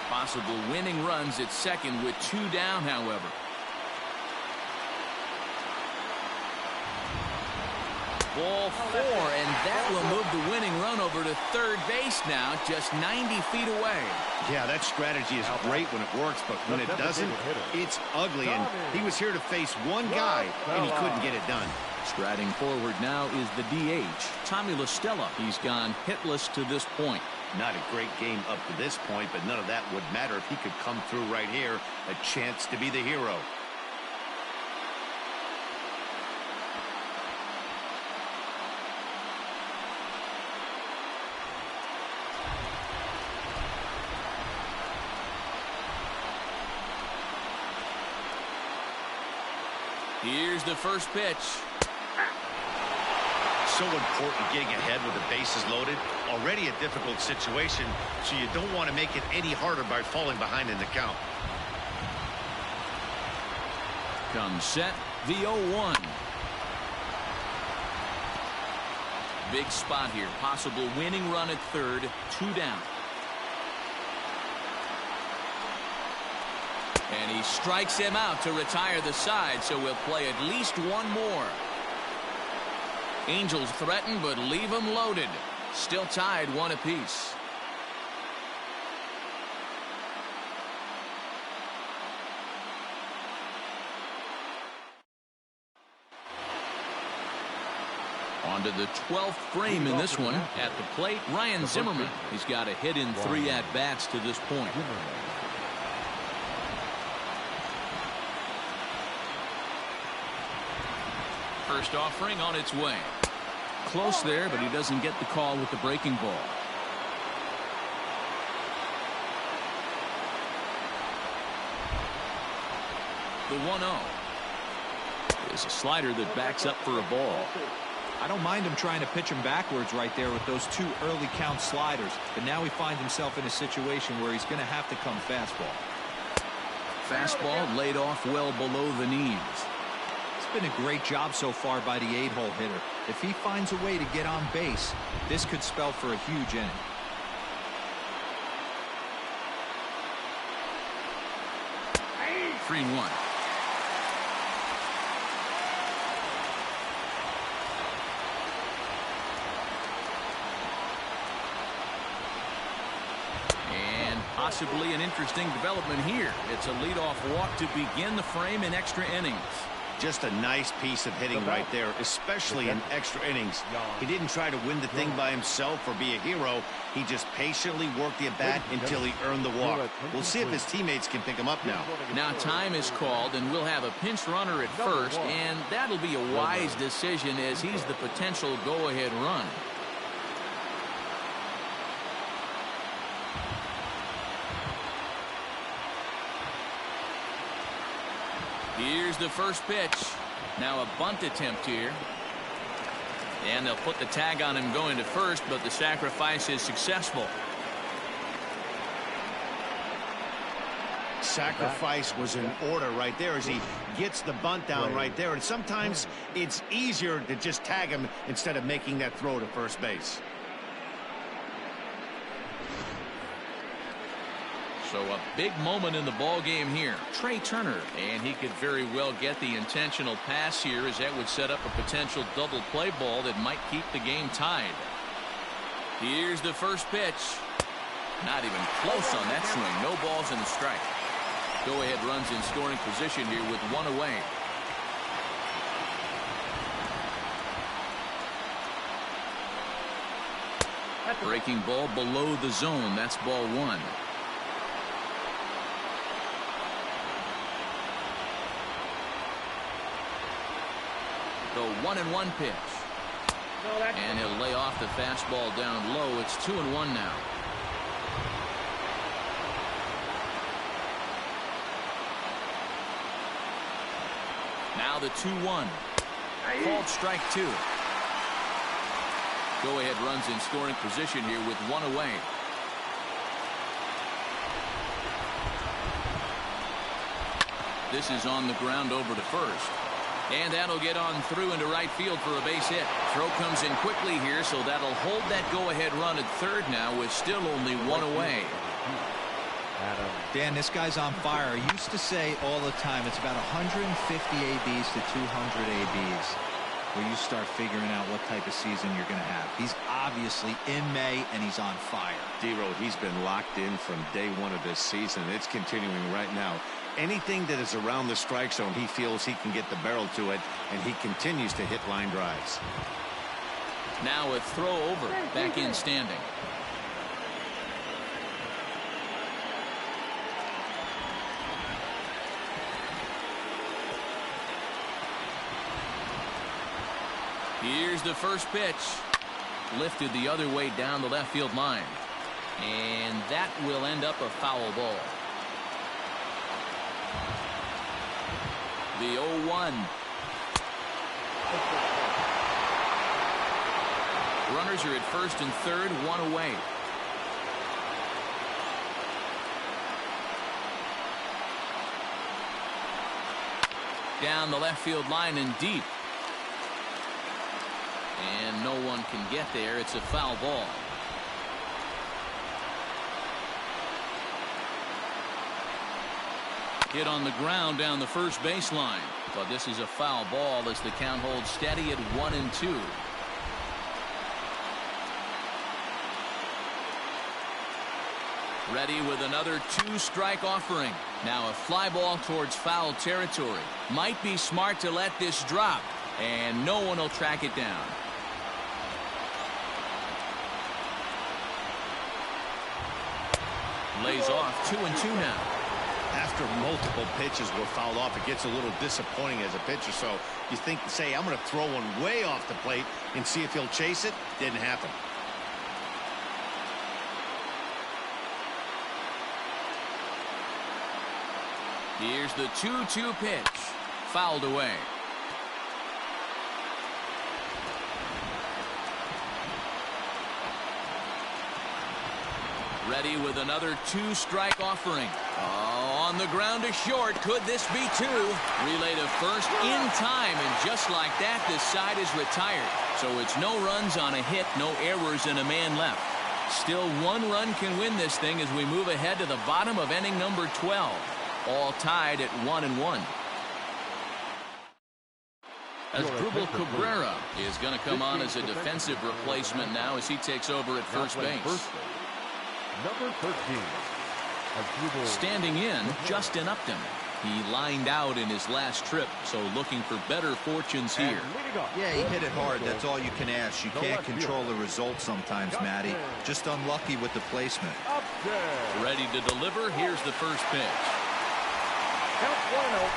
Possible winning runs at second with 2 down, however. Ball 4, and that will move the winning run over to third base now, just 90 feet away. Yeah, that strategy is great when it works, but when it doesn't, it's ugly. And he was here to face one guy, and he couldn't get it done. Striding forward now is the DH, Tommy La Stella. He's gone hitless to this point. Not a great game up to this point, but none of that would matter if he could come through right here. A chance to be the hero. Here's the first pitch. So important getting ahead with the bases loaded. Already a difficult situation, so you don't want to make it any harder by falling behind in the count. Comes set, the 0-1. Big spot here. Possible winning run at third, 2 down. And he strikes him out to retire the side, so we'll play at least one more. Angels threaten, but leave them loaded. Still tied 1 apiece. On to the 12th frame in this one. At the plate, Ryan Zimmerman. He's got a hit in 3 at-bats to this point. First offering on its way. Close there, but he doesn't get the call with the breaking ball. The 1-0. Is a slider that backs up for a ball. I don't mind him trying to pitch him backwards right there with those 2 early count sliders, but now he finds himself in a situation where he's going to have to come fastball. Fastball laid off well below the knees. It's been a great job so far by the 8-hole hitter. If he finds a way to get on base, this could spell for a huge inning. Three and 1. And possibly an interesting development here. It's a leadoff walk to begin the frame in extra innings. Just a nice piece of hitting right there, especially in extra innings. He didn't try to win the thing by himself or be a hero. He just patiently worked the at-bat until he earned the walk. We'll see if his teammates can pick him up now. Now time is called, and we'll have a pinch runner at first, and that'll be a wise decision as he's the potential go-ahead run. Here's the first pitch. Now a bunt attempt here. And they'll put the tag on him going to first, but the sacrifice is successful. Sacrifice was in order right there as he gets the bunt down right there. And sometimes it's easier to just tag him instead of making that throw to first base. So a big moment in the ball game here. Trey Turner, and he could very well get the intentional pass here, as that would set up a potential double play ball that might keep the game tied. Here's the first pitch. Not even close on that swing. No balls in the strike. Go ahead runs in scoring position here with one away. Breaking ball below the zone. That's ball one. The 1-1 pitch. And he'll lay off the fastball down low. It's 2-1 now. Now the 2-1. Called strike two. Go ahead runs in scoring position here with one away. This is on the ground over to first. And that'll get on through into right field for a base hit. Throw comes in quickly here, so that'll hold that go-ahead run at third now with still only one away. Dan, this guy's on fire. I used to say all the time it's about 150 ABs to 200 ABs where you start figuring out what type of season you're going to have. He's obviously in May, and he's on fire. D-Road, he's been locked in from day one of this season. It's continuing right now. Anything that is around the strike zone, he feels he can get the barrel to it, and he continues to hit line drives. Now a throw over, back in standing. Here's the first pitch. Lifted the other way down the left field line. And that will end up a foul ball. The 0-1. Runners are at first and third, one away. Down the left field line and deep. And no one can get there. It's a foul ball. Hit on the ground down the first baseline. But this is a foul ball as the count holds steady at 1-2. Ready with another two-strike offering. Now a fly ball towards foul territory. Might be smart to let this drop. And no one will track it down. Lays off 2-2 now. After multiple pitches were fouled off, it gets a little disappointing as a pitcher. So you think, say, I'm going to throw one way off the plate and see if he'll chase it. Didn't happen. Here's the 2-2 pitch. Fouled away. Ready with another two-strike offering. Oh, on the ground to short. Could this be two? Relay to first in time, and just like that, this side is retired. So it's no runs on a hit, no errors, and a man left. Still, one run can win this thing as we move ahead to the bottom of inning number 12. All tied at 1-1. Asdrubal Cabrera is going to come on as a defensive replacement now as he takes over at first base. Number 13. Standing in, Justin Upton. He lined out in his last trip, so looking for better fortunes here. Yeah, he hit it hard. That's all you can ask. You can't control the result sometimes, Matty. Just unlucky with the placement. Ready to deliver. Here's the first pitch. Count 1-0.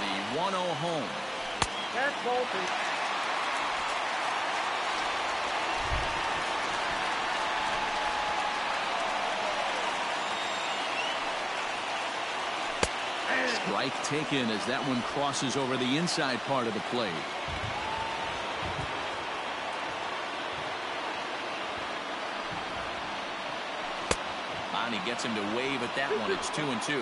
The 1-0 home. That's ball two. Strike taken as that one crosses over the inside part of the plate. And he gets him to wave at that one. It's 2-2.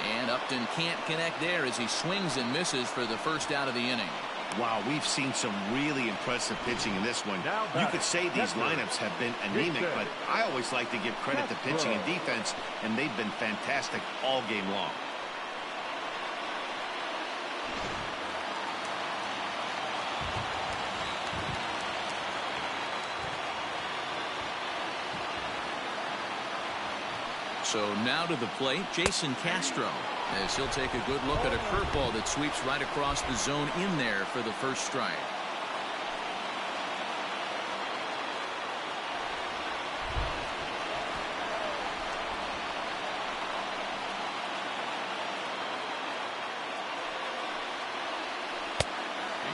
And Upton can't connect there as he swings and misses for the first out of the inning. Wow, we've seen some really impressive pitching in this one. You could say these lineups have been anemic, but I always like to give credit to pitching and defense, and they've been fantastic all game long. So now to the plate, Jason Castro, as he'll take a good look at a curveball that sweeps right across the zone in there for the first strike.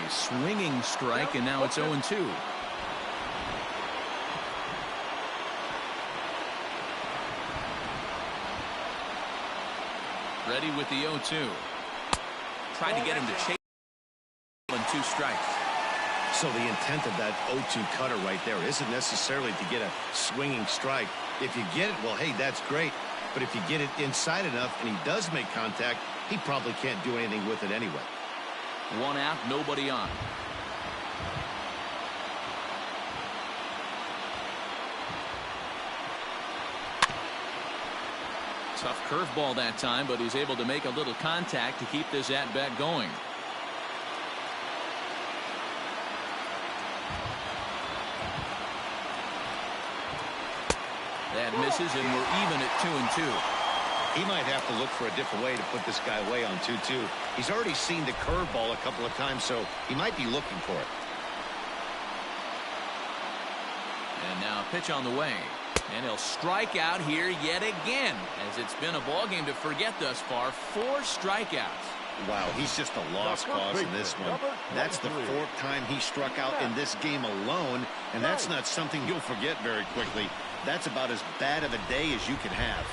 A swinging strike, and now it's 0-2. Ready with the 0-2. Tried to get him to chase and 2 strikes. So the intent of that 0-2 cutter right there isn't necessarily to get a swinging strike. If you get it, well, hey, that's great. But if you get it inside enough and he does make contact, he probably can't do anything with it anyway. 1 out, nobody on. Tough curveball that time, but he's able to make a little contact to keep this at-bat going. That misses, and we're even at 2-2. He might have to look for a different way to put this guy away on 2-2. He's already seen the curveball a couple of times, so he might be looking for it. And now a pitch on the way. And he'll strike out here yet again, as it's been a ball game to forget thus far. 4 strikeouts. Wow, he's just a lost cause in this one. That's the 4th time he struck out in this game alone, and that's not something you'll forget very quickly. That's about as bad of a day as you can have.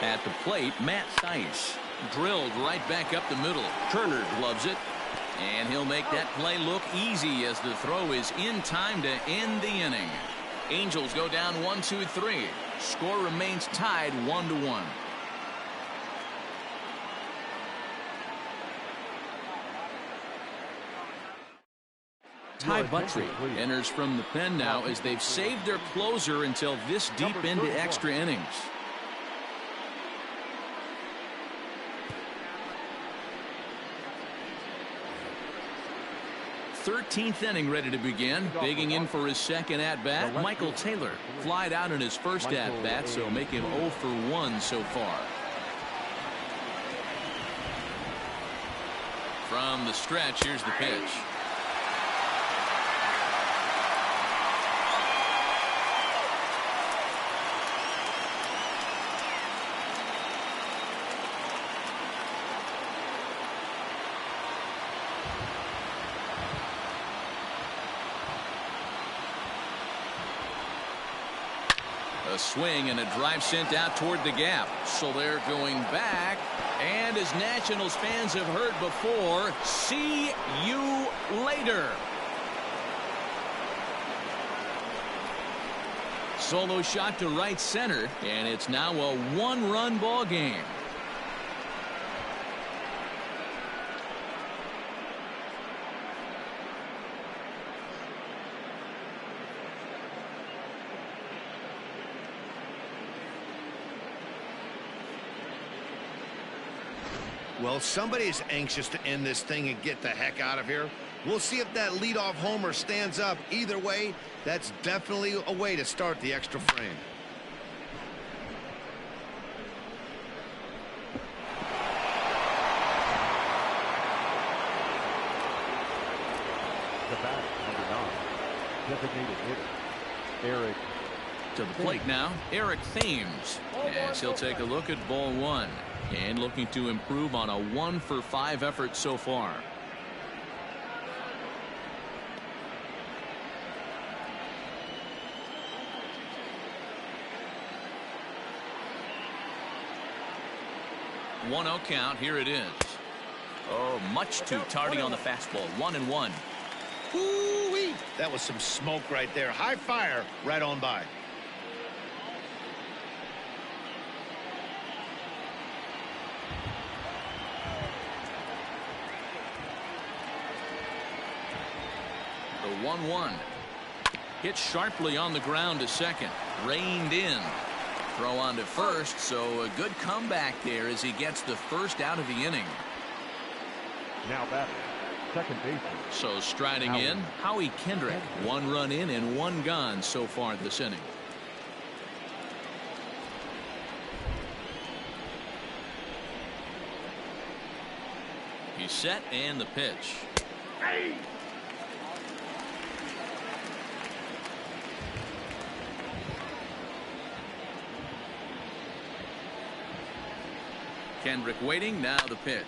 At the plate, Matt Thaiss drilled right back up the middle. Turner gloves it. And he'll make that play look easy as the throw is in time to end the inning. Angels go down 1-2-3. Score remains tied 1-1. Ty Buttrey enters from the pen now as they've saved their closer until this deep into extra innings. 13th inning ready to begin. Digging in for his second at-bat, Michael Taylor. Flied out in his first at-bat, so make him 0 for 1 so far. From the stretch, here's the pitch. A swing and a drive sent out toward the gap. So they're going back. And as Nationals fans have heard before, see you later. Solo shot to right center, and it's now a 1-run ball game. Well, somebody is anxious to end this thing and get the heck out of here. We'll see if that leadoff homer stands up. Either way, that's definitely a way to start the extra frame. The bat, number 9, designated hitter, Eric. To the plate now, Eric Thames, as he'll take a look at ball 1. And looking to improve on a 1 for 5 effort so far. 1-0 count. Here it is. Oh, much too tardy on the fastball. 1-1. Ooh-wee. That was some smoke right there. High fire right on by. The 1-1. Hit sharply on the ground to second. Reined in. Throw on to first, so a good comeback there as he gets the first out of the inning. Now batting, second baseman. So striding in, Howie Kendrick. 1 run in and 1 gone so far this inning. He's set and the pitch. Hey. Kendrick waiting. Now the pitch.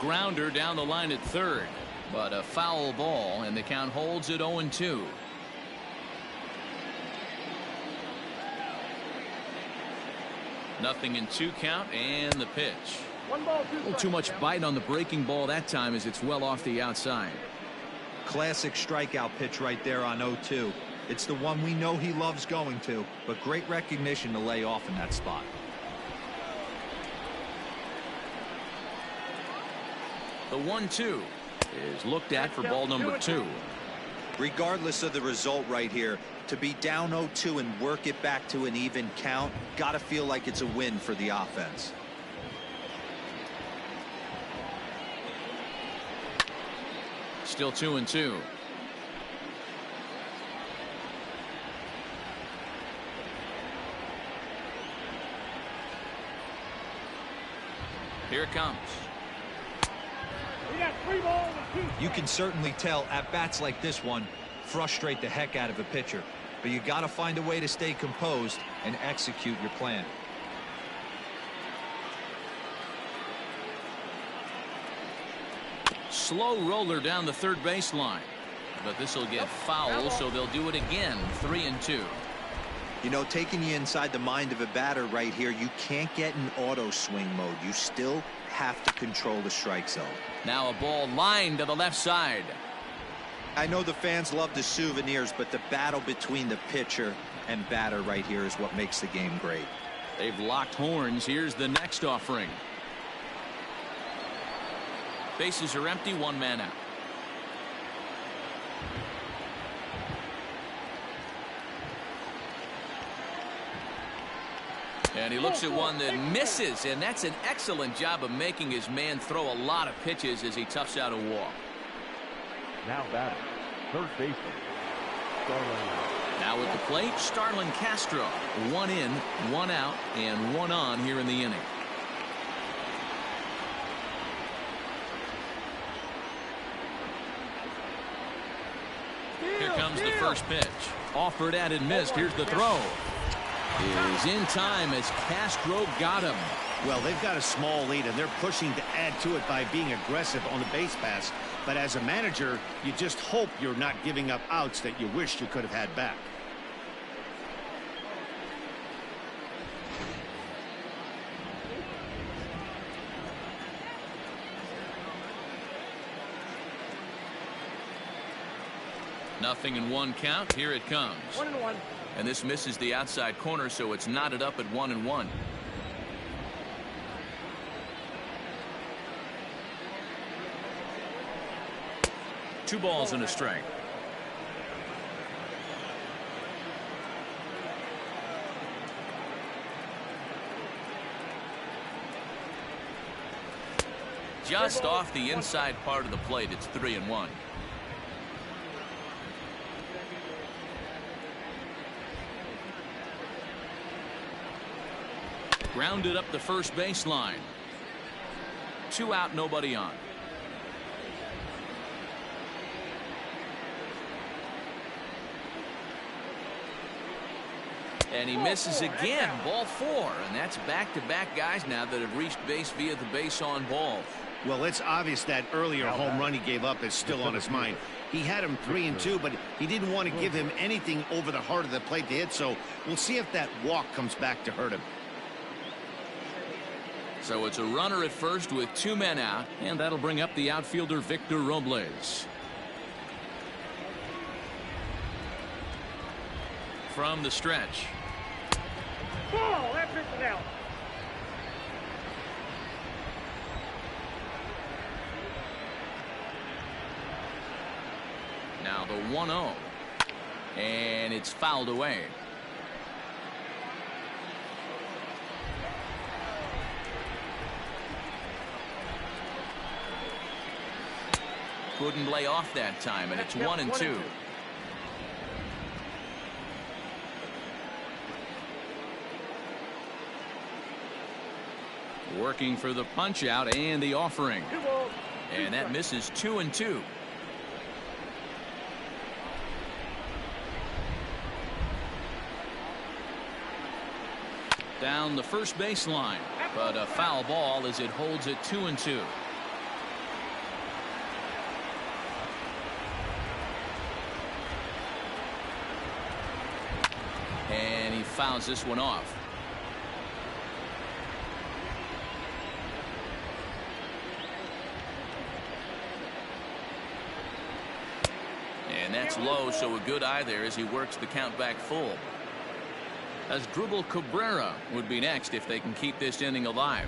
Grounder down the line at third, but a foul ball, and the count holds at 0-2. Nothing in 2 count, and the pitch. 1 ball, 2 A little too strikes, much count. bite on the breaking ball that time as it's well off the outside. Classic strikeout pitch right there on 0-2. It's the one we know he loves going to, but great recognition to lay off in that spot. The 1-2 is looked at for ball number 2. Regardless of the result right here, to be down 0-2 and work it back to an even count, gotta feel like it's a win for the offense. Still 2-2. Here it comes. We got 3 balls and 2. You can certainly tell at bats like this one frustrate the heck out of a pitcher, but you got to find a way to stay composed and execute your plan. Slow roller down the third baseline, but this will get foul, so they'll do it again. 3-2. You know, taking you inside the mind of a batter right here, you can't get in auto swing mode. You still have to control the strike zone. Now a ball lined to the left side. I know the fans love the souvenirs, but the battle between the pitcher and batter right here is what makes the game great. They've locked horns. Here's the next offering. Bases are empty. 1 man out. And he looks at one that misses, and that's an excellent job of making his man throw a lot of pitches as he toughs out a walk. Now batting, third baseman. Starling. Now at the plate, Starlin Castro. 1 in, 1 out, and 1 on here in the inning. Here comes the first pitch. Offered at and missed. Here's the throw. Is in time as Castro got him. Well, they've got a small lead, and they're pushing to add to it by being aggressive on the base pass. But as a manager, you just hope you're not giving up outs that you wish you could have had back. Nothing in 1 count. Here it comes. 1-1. And this misses the outside corner, so it's knotted up at 1-1. Two balls and a strike. Just off the inside part of the plate. It's 3-1. Grounded up the first baseline. 2 out, nobody on. And he misses again. Ball 4. And that's back-to-back guys now that have reached base via the base on ball. Well, it's obvious that earlier home run he gave up is still on his mind. He had him 3-2, but he didn't want to give him anything over the heart of the plate to hit, so we'll see if that walk comes back to hurt him. So it's a runner at first with 2 men out, and that'll bring up the outfielder Victor Robles. From the stretch. Ball, that pitch is out. Now the 1-0. And it's fouled away. Couldn't lay off that time, and it's 1-2. Working for the punch out and the offering. And that misses 2-2. Down the first baseline, but a foul ball as it holds it 2-2. And he fouls this one off. And that's low, so a good eye there as he works the count back full. Asdrubal Cabrera would be next if they can keep this inning alive.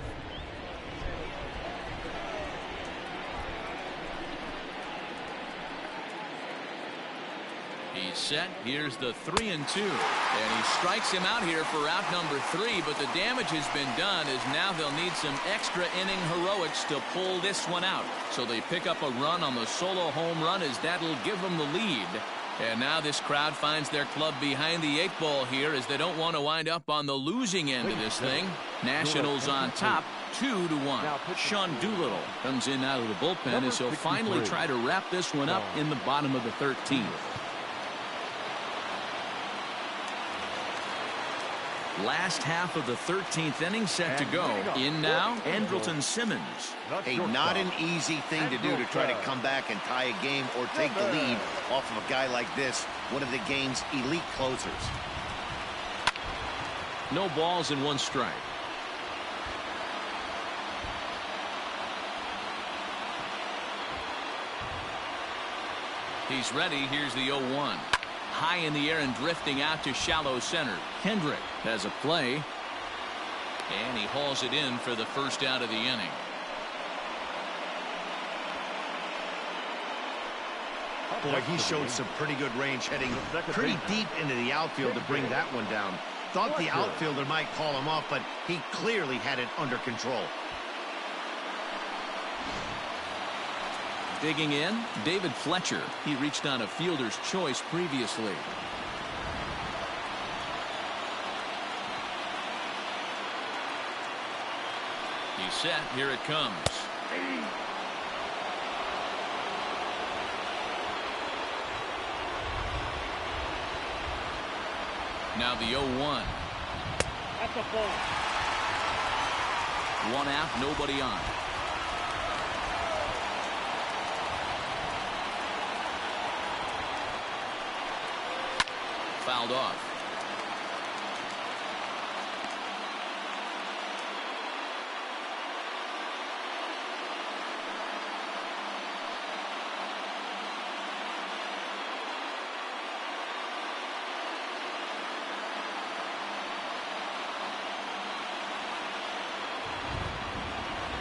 He's set. Here's the 3-2. And he strikes him out here for out number 3, but the damage has been done as now they'll need some extra inning heroics to pull this one out. So they pick up a run on the solo home run as that'll give them the lead. And now this crowd finds their club behind the 8 ball here as they don't want to wind up on the losing end of this thing. Nationals on top 2-1. Sean Doolittle comes in out of the bullpen as he'll finally try to wrap this one up in the bottom of the 13th. Last half of the 13th inning set to go. In now, Andrelton Simmons. Hey, not an easy thing to do to try to come back and tie a game or take the lead off of a guy like this, one of the game's elite closers. No balls and 1 strike. He's ready. Here's the 0-1. High in the air and drifting out to shallow center. Kendrick has a play. And he hauls it in for the first out of the inning. Boy, he showed some pretty good range heading pretty deep into the outfield to bring that one down. Thought the outfielder might call him off, but he clearly had it under control. Digging in, David Fletcher. He reached on a fielder's choice previously. He's set. Here it comes. Now the 0-1. That's a ball. 1 out, nobody on. Fouled off.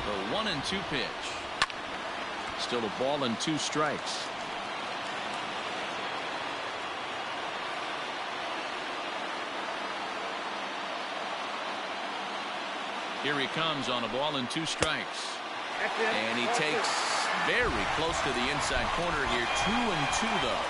The 1-2 pitch. Still a ball and 2 strikes. Here he comes on a ball and 2 strikes. And he takes very close to the inside corner here. 2-2 though.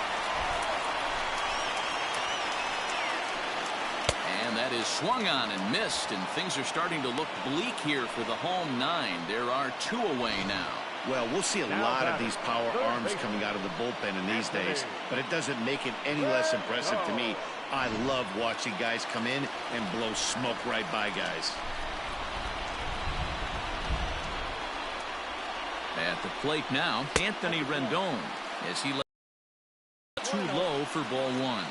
And that is swung on and missed, and things are starting to look bleak here for the home 9. There are 2 away now. Well, we'll see a lot of these power arms coming out of the bullpen in these days, but it doesn't make it any less impressive to me. I love watching guys come in and blow smoke right by guys. At the plate now, Anthony Rendon, as he let too low for ball one.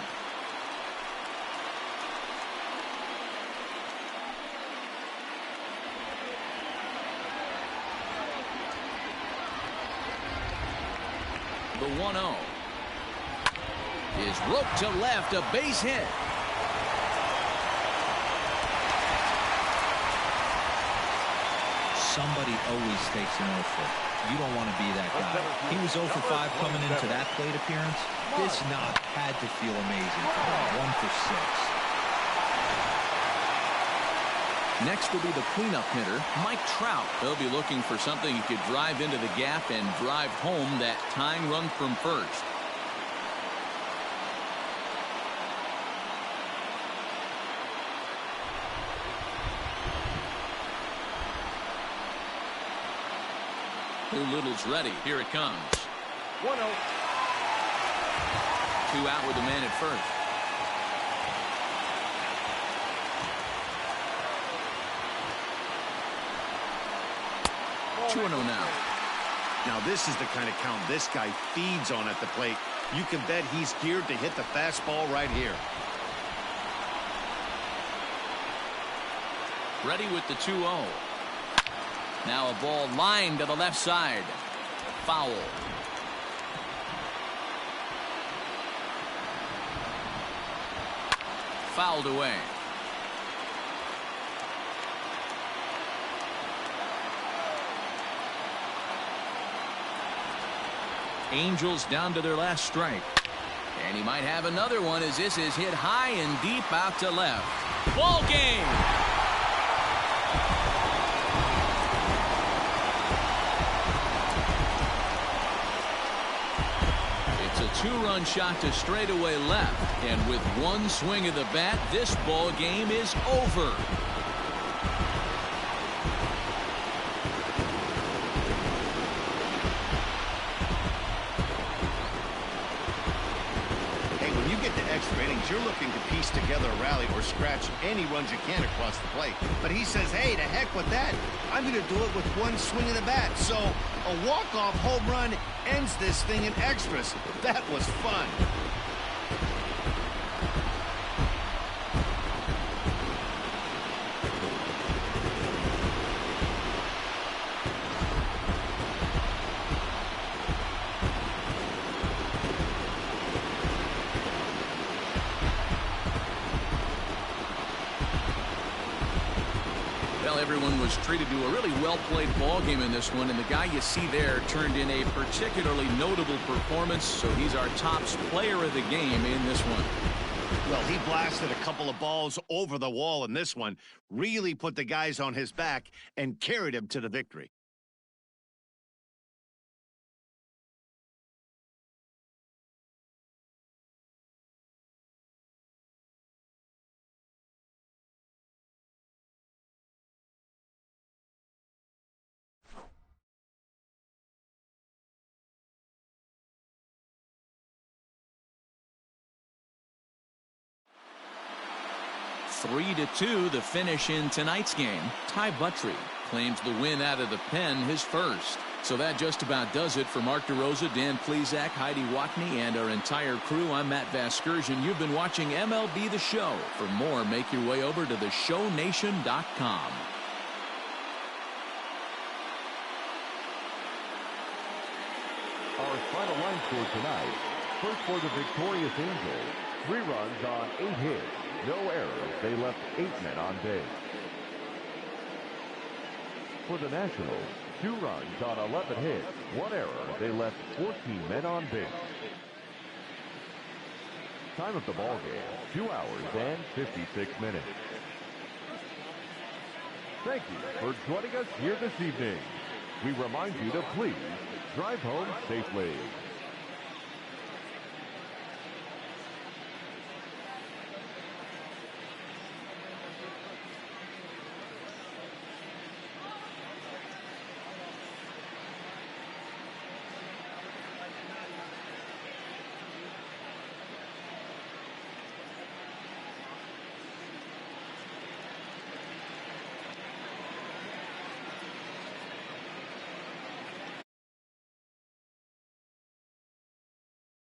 The 1-0 is roped to left, a base hit. Somebody always takes an offer. You don't want to be that guy. He was 0 for 5 coming into that plate appearance. This knock had to feel amazing for him. 1 for 6. Next will be the cleanup hitter, Mike Trout. He'll be looking for something he could drive into the gap and drive home that tying run from first. Little's ready. Here it comes. 1-0. 2 out with a man at first. Two 2-0 now. Now this is the kind of count this guy feeds on at the plate. You can bet he's geared to hit the fastball right here. Ready with the 2-0. Now a ball lined to the left side. Foul. Fouled away. Angels down to their last strike. And he might have another one as this is hit high and deep out to left. Ball game. It's a 2-run shot to straightaway left. And with one swing of the bat, this ball game is over. You're looking to piece together a rally or scratch any runs you can across the plate. But he says, hey, to heck with that. I'm going to do it with one swing of the bat. So a walk-off home run ends this thing in extras. That was fun. Everyone was treated to a really well-played ball game in this one, and the guy you see there turned in a particularly notable performance, so he's our tops player of the game in this one. Well, he blasted a couple of balls over the wall in this one, really put the guys on his back and carried him to the victory. Three to 2 the finish in tonight's game. Ty Buttrey claims the win out of the pen, his first. So that just about does it for Mark DeRosa, Dan Plesac, Heidi Watney, and our entire crew. I'm Matt Vasgersian. You've been watching MLB The Show. For more, make your way over to theshownation.com. Our final line score tonight. First for the victorious Angels. 3 runs on 8 hits. No errors. They left 8 men on base. For the Nationals, 2 runs on 11 hits. 1 error. They left 14 men on base. Time of the ball game, 2 hours and 56 minutes. Thank you for joining us here this evening. We remind you to please drive home safely.